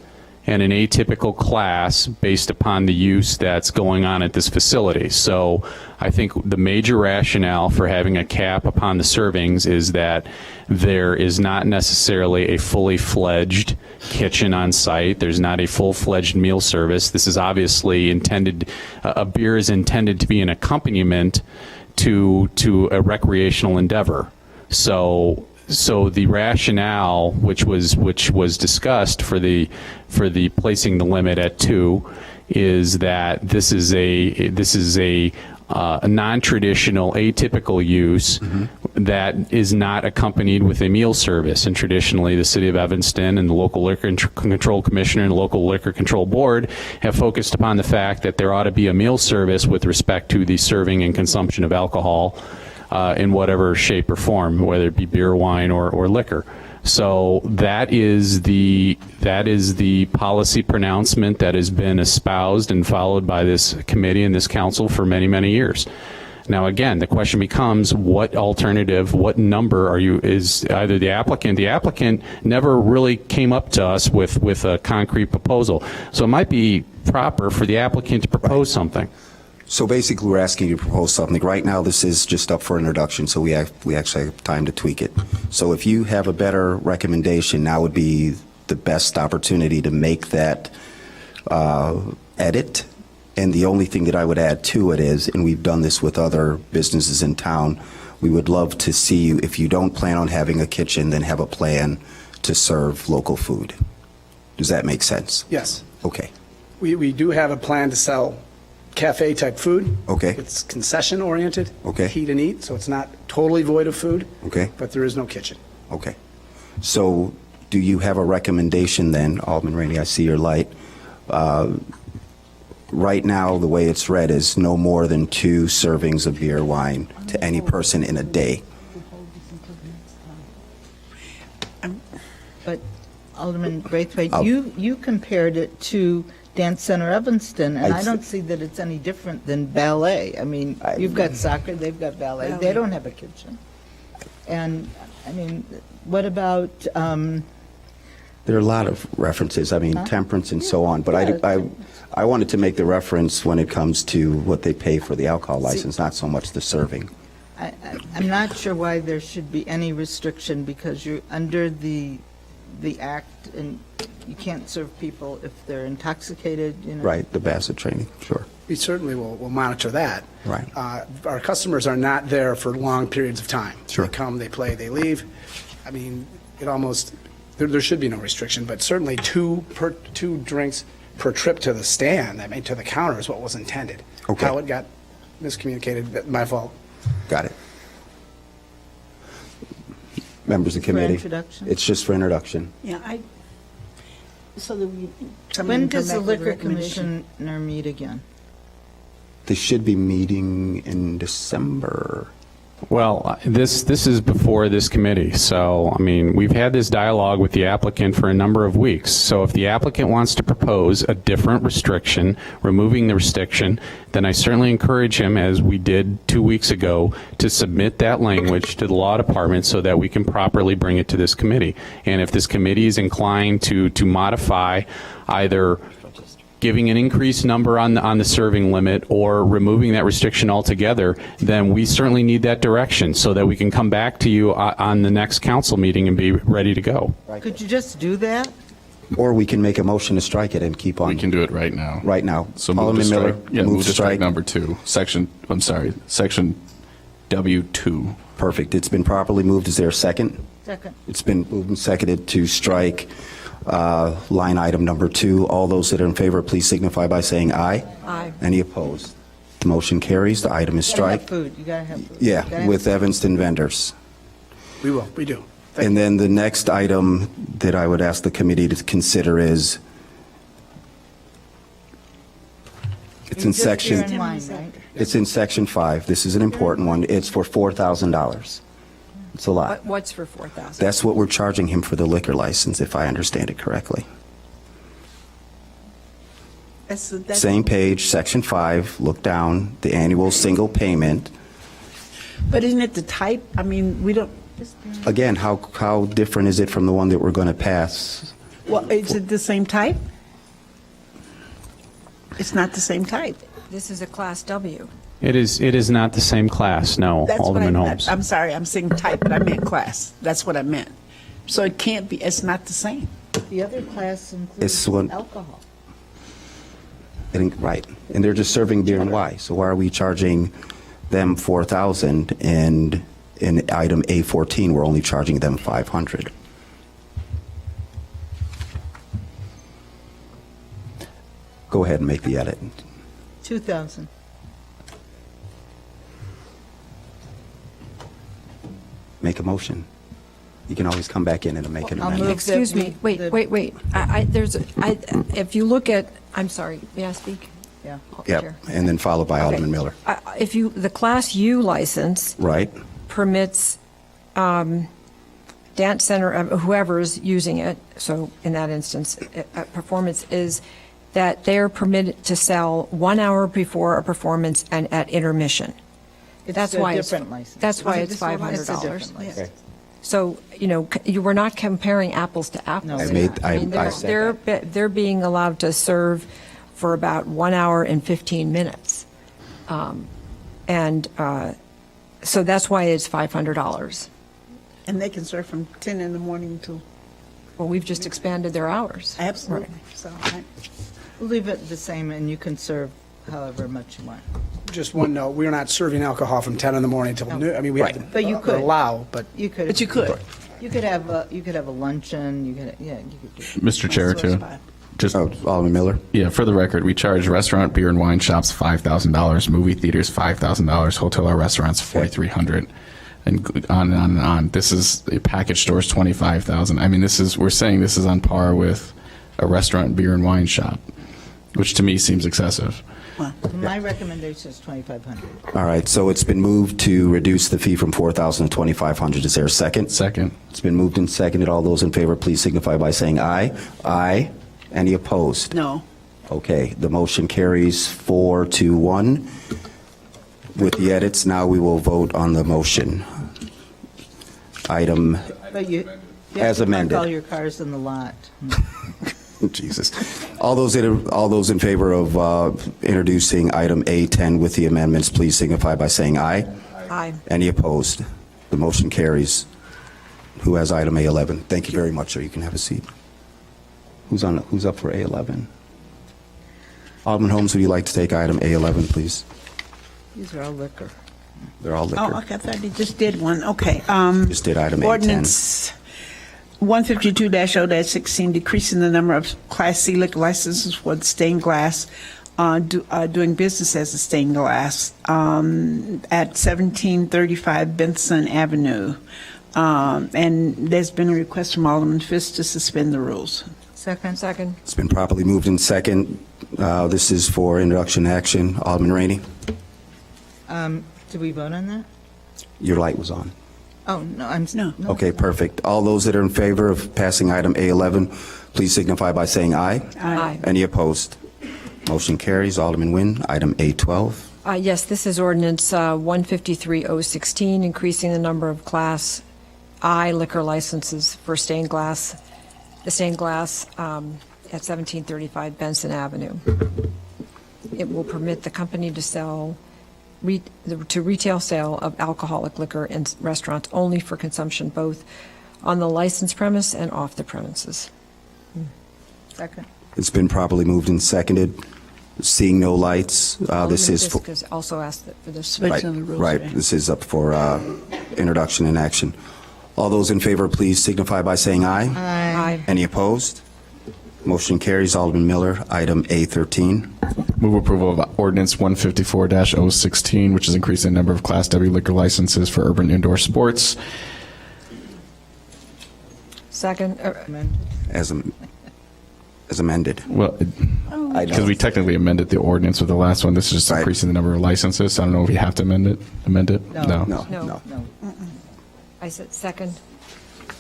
S3: and an atypical class based upon the use that's going on at this facility. So I think the major rationale for having a cap upon the servings is that there is not necessarily a fully fledged kitchen on site. There's not a full-fledged meal service. This is obviously intended, a beer is intended to be an accompaniment to a recreational endeavor. So the rationale, which was discussed for the placing the limit at 2, is that this is a non-traditional, atypical use that is not accompanied with a meal service. And traditionally, the City of Evanston and the local liquor control commissioner and the local liquor control board have focused upon the fact that there ought to be a meal service with respect to the serving and consumption of alcohol in whatever shape or form, whether it be beer, wine, or liquor. So that is the policy pronouncement that has been espoused and followed by this committee and this council for many, many years. Now, again, the question becomes, what alternative, what number is either the applicant never really came up to us with a concrete proposal. So it might be proper for the applicant to propose something.
S1: So basically, we're asking you to propose something. Right now, this is just up for introduction, so we actually have time to tweak it. So if you have a better recommendation, now would be the best opportunity to make that edit. And the only thing that I would add to it is, and we've done this with other businesses in town, we would love to see you, if you don't plan on having a kitchen, then have a plan to serve local food. Does that make sense?
S10: Yes.
S1: Okay.
S10: We do have a plan to sell cafe-type food.
S1: Okay.
S10: It's concession-oriented.
S1: Okay.
S10: Heat and eat, so it's not totally void of food.
S1: Okay.
S10: But there is no kitchen.
S1: Okay. So do you have a recommendation then, Alderman Rainey, I see your light. Right now, the way it's read is no more than 2 servings of beer or wine to any person in a day.
S4: But Alderman Braithwaite, you compared it to Dance Center Evanston, and I don't see that it's any different than ballet. I mean, you've got soccer, they've got ballet. They don't have a kitchen. And, I mean, what about,
S1: There are a lot of references, I mean, temperance and so on, but I wanted to make the reference when it comes to what they pay for the alcohol license, not so much the serving.
S4: I'm not sure why there should be any restriction, because you're under the act, and you can't serve people if they're intoxicated, you know.
S1: Right, the Bassett training, sure.
S10: We certainly will monitor that.
S1: Right.
S10: Our customers are not there for long periods of time.
S1: Sure.
S10: They come, they play, they leave. I mean, it almost, there should be no restriction, but certainly two drinks per trip to the stand, I mean, to the counter is what was intended.
S1: Okay.
S10: How it got miscommunicated, my fault.
S1: Got it. Members of the committee?
S4: introduction?
S1: It's just for introduction.
S5: Yeah, so that we.
S4: When does the liquor commissioner meet again?
S1: They should be meeting in December.
S11: Well, this is before this committee, so, I mean, we've had this dialogue with the applicant for a number of weeks. So if the applicant wants to propose a different restriction, removing the restriction, then I certainly encourage him, as we did 2 weeks ago, to submit that language to the law department so that we can properly bring it to this committee. And if this committee is inclined to modify either giving an increased number on the serving limit or removing that restriction altogether, then we certainly need that direction so that we can come back to you on the next council meeting and be ready to go.
S4: Could you just do that?
S1: Or we can make a motion to strike it and keep on.
S3: We can do it right now.
S1: Right now.
S3: So move to
S1: Alderman Miller,
S3: strike, yeah,
S1: move
S3: move
S1: to
S3: to strike
S1: strike.
S3: number 2, section W2.
S1: Perfect. It's been properly moved. Is there a second?
S4: Second.
S1: It's been moved and seconded to strike line item number 2. All those that are in favor, please signify by saying aye.
S2: Aye.
S1: Any opposed? The motion carries. The item is
S4: You gotta have
S1: strike.
S4: food, you gotta have food. You gotta
S1: Yeah,
S4: have
S1: with
S4: food.
S1: Evanston vendors.
S10: We will, we do.
S1: And then the next item that I would ask the committee to consider is, it's in
S4: Just beer
S1: section,
S4: and wine, right?
S1: it's in section 5. This is an important one. It's for $4,000. It's a lot.
S2: What's for 4,000?
S1: That's what we're charging him for the liquor license, if I understand it correctly. Same page, section 5, look down, the annual single payment.
S5: But isn't it the type? I mean, we don't,
S1: Again, how different is it from the one that we're going to pass?
S5: well, is it the same type? It's not the same type.
S2: This is a Class W.
S11: It is not the same class, no,
S5: That's what
S11: Alderman
S5: I
S11: Holmes.
S5: meant. I'm sorry, I'm saying type, but I meant class. That's what I meant. So it can't be, it's not the same.
S4: The other class
S1: It's
S4: includes
S1: one-
S4: alcohol.
S1: Right, and they're just serving beer and wine, so why are we charging them $4,000 and in item A14, we're only charging them $500? Go ahead and make the edit.
S4: 2,000.
S1: Make a motion. You can always come back in and make an
S4: I'll
S1: amendment.
S4: move
S2: Excuse
S4: that
S2: me,
S4: we-
S2: wait. If you look at, I'm sorry, may I speak?
S4: Yeah.
S1: Yep,
S2: Chair.
S1: and then followed by Alderman Miller.
S2: If you, the Class U license
S1: Right?
S2: permits dance center, whoever's using it, so in that instance, performance is that they're permitted to sell 1 hour before a performance and at intermission.
S4: It's
S2: That's
S4: a
S2: why
S4: different license.
S2: That's why it's
S4: It's a
S2: $500.
S4: different license.
S2: So, you were not comparing apples to apples.
S4: No,
S1: I made- I-
S2: mean,
S1: I said
S2: they're being allowed to serve for about 1 hour and 15 minutes. So that's why it's $500.
S5: And they can serve from 10 in the morning to,
S2: Well, we've just expanded their hours.
S5: absolutely. So,
S4: We'll leave it the same, and you can serve however much you want.
S10: Just one note, we are not serving alcohol from 10 in the morning till noon. I mean, we have to
S4: But you could.
S10: allow, but
S4: You could.
S5: But you could.
S4: You could have a luncheon, you could, yeah, you could do.
S3: Mr. Chair,
S5: So it's
S3: too.
S5: fine.
S3: Just,
S1: Oh, Alderman Miller?
S3: yeah, for the record, we charge restaurant, beer and wine shops $5,000, movie theaters $5,000, hotel or restaurants $4,300, and on and on and on. This is, package stores $25,000. I mean, we're saying this is on par with a restaurant, beer and wine shop, which to me seems excessive.
S4: My recommendation is 2,500.
S1: All right, so it's been moved to reduce the fee from $4,000 to $2,500. Is there a second?
S3: Second.
S1: It's been moved and seconded. All those in favor, please signify by saying aye. Aye. Any opposed?
S5: No.
S1: Okay, the motion carries 4-1. With the edits, now we will vote on the motion. Item,
S4: But you
S1: As
S4: have to park
S1: amended.
S4: all your cars in the lot.
S1: Jesus. All those in favor of introducing item A10 with the amendments, please signify by saying aye.
S2: Aye.
S1: Any opposed? The motion carries. Who has item A11? Thank you very much, sir. You can have a seat. Who's up for A11? Alderman Holmes, would you like to take item A11, please?
S4: These are all liquor.
S1: They're all
S5: Oh,
S1: liquor.
S5: okay, I thought you just did one. Okay.
S1: Just did item A10.
S5: Ordinance 152-0-16, decreasing the number of Class C liquor licenses for the stained glass, doing business as a stained glass at 1735 Benson Avenue. And there's been a request from Alderman Fisk to suspend the rules.
S4: Second.
S2: Second.
S1: It's been properly moved in second. This is for introduction action. Alderman Rainey,
S4: Did we vote on that?
S1: your light was on.
S4: Oh, no,
S5: No.
S1: Okay, perfect. All those that are in favor of passing item A11, please signify by saying aye.
S2: Aye.
S1: Any opposed? Motion carries. Alderman Nguyen, item A12.
S2: Yes, this is ordinance 153-016, increasing the number of Class I liquor licenses for stained glass, the stained glass at 1735 Benson Avenue. It will permit the company to sell, to retail sale of alcoholic liquor in restaurants only for consumption both on the licensed premise and off the premises.
S4: Second.
S1: It's been properly moved and seconded. Seeing no lights, this is for...
S2: Fisk has also asked for this.
S5: Switch
S1: Right,
S5: of the rules,
S1: right.
S5: right.
S1: This is up for introduction and action. All those in favor, please signify by saying aye.
S2: Aye.
S1: Any opposed? Motion carries. Alderman Miller, item A13.
S3: Move approval of ordinance 154-016, which is increasing the number of Class W liquor licenses for urban indoor sports.
S2: Second.
S1: As amended.
S3: Well,
S1: I
S3: because
S1: know.
S3: we technically amended the ordinance with the last one. This is just
S1: Right.
S3: increasing the number of licenses. I don't know if you have to amend it.
S1: No,
S2: No.
S1: no.
S2: I said second.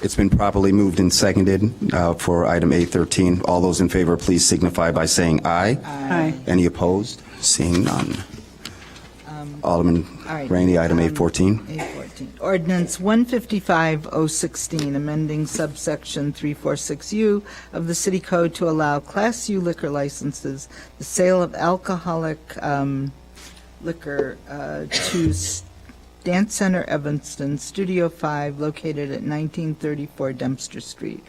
S1: It's been properly moved and seconded for item A13. All those in favor, please signify by saying aye.
S5: Aye.
S1: Any opposed? Seeing none. Alderman
S4: all right.
S1: Rainey, item A14.
S4: A14. Ordinance 155-016, amending subsection 346U of the City Code to allow Class U liquor licenses, the sale of alcoholic liquor to Dance Center Evanston, Studio 5, located at 1934 Dempster Street.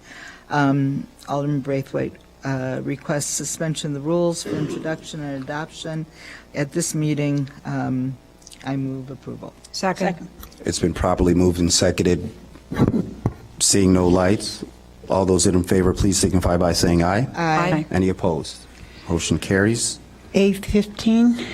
S4: Alderman Braithwaite requests suspension of the rules for introduction and adoption. At this meeting, I move approval.
S2: Second.
S1: It's been properly moved and seconded. Seeing no lights, all those in favor, please signify by saying aye.
S2: Aye.
S1: Any opposed? Motion carries.
S5: A15,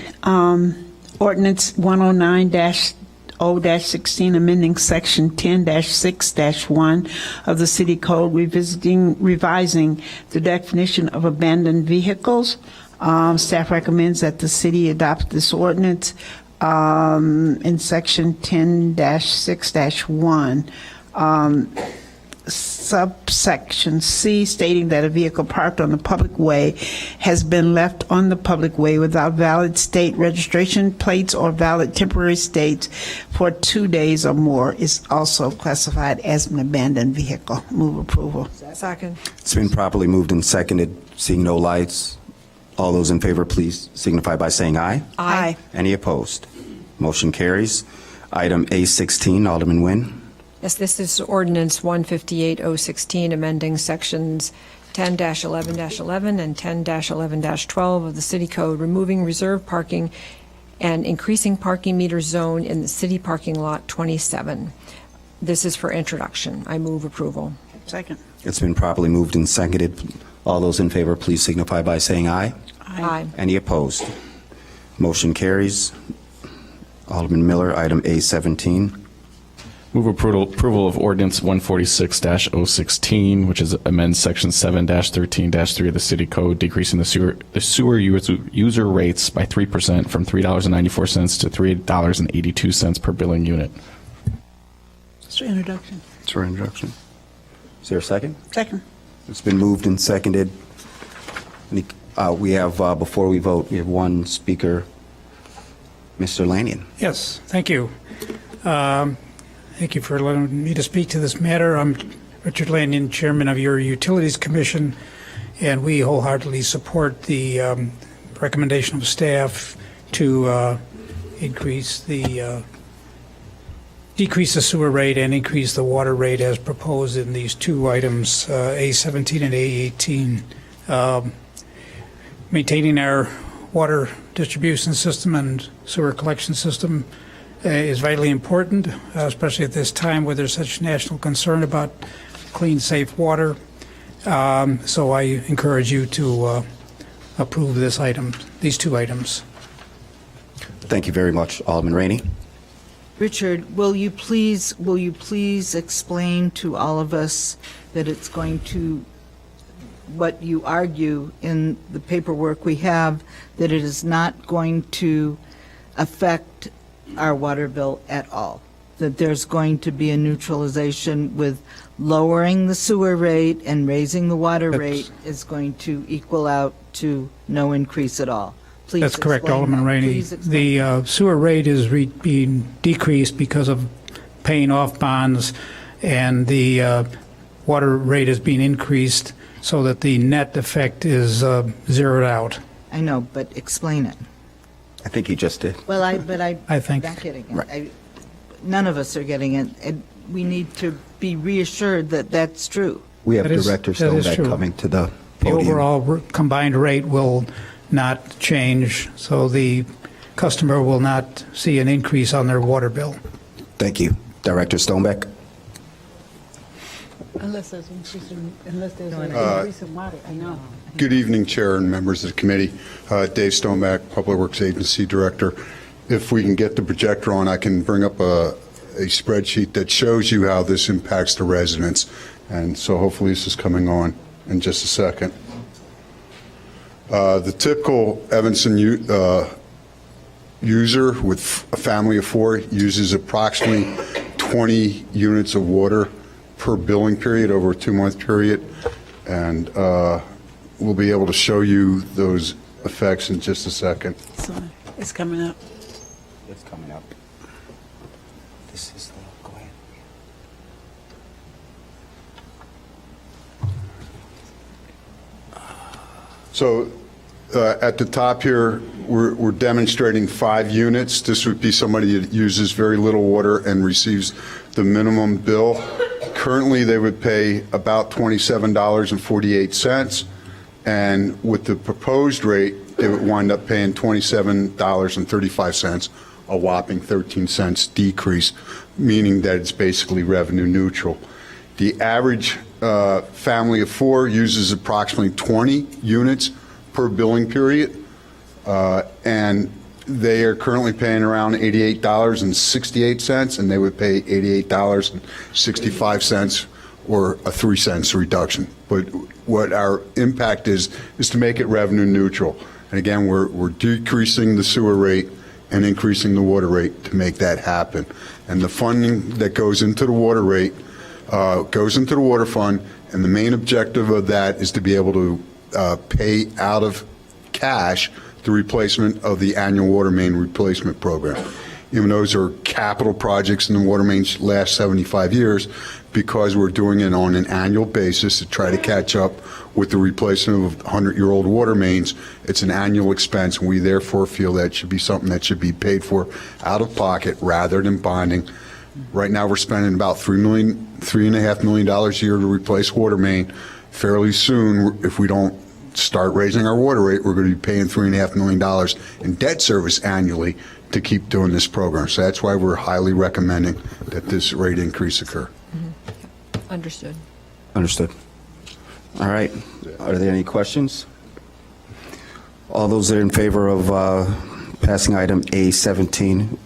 S5: ordinance 109-0-16, amending section 10-6-1 of the city code, revising the definition of abandoned vehicles. Staff recommends that the city adopt this ordinance in section 10-6-1. Subsection C, stating that a vehicle parked on the public way has been left on the public way without valid state registration plates or valid temporary states for 2 days or more, is also classified as an abandoned vehicle. Move approval.
S2: Second.
S1: It's been properly moved and seconded. Seeing no lights, all those in favor, please signify by saying aye.
S5: Aye.
S1: Any opposed? Motion carries. Item A16, Alderman Nguyen.
S2: Yes, this is ordinance 158-016, amending sections 10-11-11 and 10-11-12 of the city code, removing reserved parking and increasing parking meter zone in the city parking lot 27. This is for introduction. I move approval.
S5: Second.
S1: It's been properly moved and seconded. All those in favor, please signify by saying aye.
S2: Aye.
S1: Any opposed? Motion carries. Alderman Miller, item A17.
S3: Move approval of ordinance 146-016, which is amends section 7-13-3 of the city code, decreasing the sewer user rates by 3% from $3.94 to $3.82 per billing unit.
S5: It's for introduction.
S1: It's for introduction. Is there a second?
S5: Second.
S1: It's been moved and seconded. We have, before we vote, we have one speaker, Mr. Lanyon.
S12: Yes, thank you. Thank you for letting me to speak to this matter. I'm Richard Lanyon, Chairman of your Utilities Commission, and we wholeheartedly support the recommendation of staff to decrease the sewer rate and increase the water rate as proposed in these two items, A17 and A18. Maintaining our water distribution system and sewer collection system is vitally important, especially at this time where there's such national concern about clean, safe water. So I encourage you to approve this item, these two items.
S1: Thank you very much, Alderman Rainey.
S4: Richard, will you please explain to all of us that it's going to, what you argue in the paperwork we have, that it is not going to affect our water bill at all? That there's going to be a neutralization with lowering the sewer rate and raising the water rate is going to equal out to no increase at all? Please
S12: That's correct,
S4: explain
S12: Alderman
S4: that.
S12: Rainey.
S4: Please explain.
S12: The sewer rate is being decreased because of paying off bonds, and the water rate is being increased so that the net effect is zeroed out.
S4: I know, but explain it.
S1: I think he just did.
S4: Well,
S12: I think.
S4: not getting it.
S1: Right.
S4: None of us are getting it, and we need to be reassured that that's true.
S1: We have
S12: That is-
S1: Director
S12: that is
S1: Stonebeck
S12: true.
S1: coming to the
S12: The
S1: podium.
S12: overall combined rate will not change, so the customer will not see an increase on their water bill.
S1: Thank you. Director Stonebeck.
S5: Unless there's an increase in water, I know.
S13: Good evening, Chair and members of the committee. Dave Stoneback, Public Works Agency Director. If we can get the projector on, I can bring up a spreadsheet that shows you how this impacts the residents. And so hopefully this is coming on in just a second. The typical Evanston user with a family of 4 uses approximately 20 units of water per billing period over a 2-month period. And we'll be able to show you those effects in just a second.
S5: So it's coming up.
S1: It's coming up. This is the, go ahead.
S13: So at the top here, we're demonstrating 5 units. This would be somebody that uses very little water and receives the minimum bill. Currently, they would pay about $27.48, and with the proposed rate, they would wind up paying $27.35, a whopping 13 cents decrease, meaning that it's basically revenue neutral. The average family of 4 uses approximately 20 units per billing period, and they are currently paying around $88.68, and they would pay $88.65, or a 3 cents reduction. But what our impact is to make it revenue neutral. And again, we're decreasing the sewer rate and increasing the water rate to make that happen. And the funding that goes into the water rate goes into the water fund, and the main objective of that is to be able to pay out of cash the replacement of the annual water main replacement program. Even those are capital projects in the water mains last 75 years, because we're doing it on an annual basis to try to catch up with the replacement of 100-year-old water mains. It's an annual expense, and we therefore feel that should be something that should be paid for out of pocket rather than bonding. Right now, we're spending about $3.5 million a year to replace water main. Fairly soon, if we don't start raising our water rate, we're going to be paying $3.5 million in debt service annually to keep doing this program. So that's why we're highly recommending that this rate increase occur.
S2: Understood.
S1: Understood. All right. Are there any questions? All those that are in favor of passing item A17,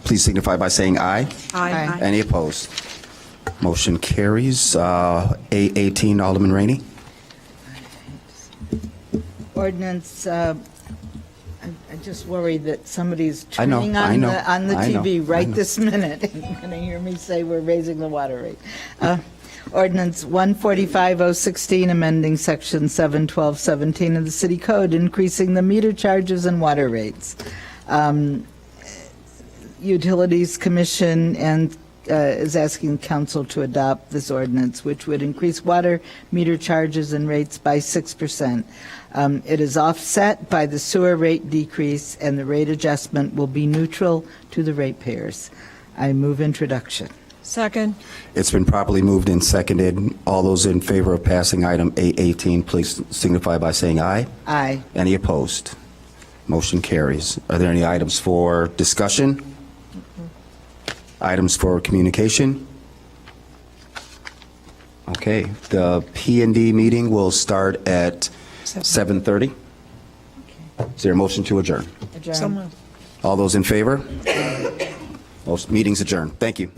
S1: please signify by saying aye.
S4: Aye.
S1: Any opposed? Motion carries. A18, Alderman Rainey.
S4: Ordinance, I just worry that somebody's
S1: I know,
S4: turning
S1: I
S4: on
S1: know,
S4: the
S1: I know,
S4: TV
S1: I
S4: right
S1: know.
S4: this minute and going to hear me say we're raising the water rate. Ordinance 145-016, amending Section 71217 of the City Code, increasing the meter charges and water rates. Utilities Commission and is asking council to adopt this ordinance, which would increase water meter charges and rates by 6%. It is offset by the sewer rate decrease, and the rate adjustment will be neutral to the ratepayers. I move introduction.
S2: Second.
S1: It's been properly moved and seconded. All those in favor of passing item A18, please signify by saying aye.
S4: Aye.
S1: Any opposed? Motion carries. Are there any items for discussion? Items for communication? Okay, the P&D meeting will start at 7:30. Is there a motion to adjourn?
S4: Adjourn.
S1: All those in favor? Meeting's adjourned. Thank you.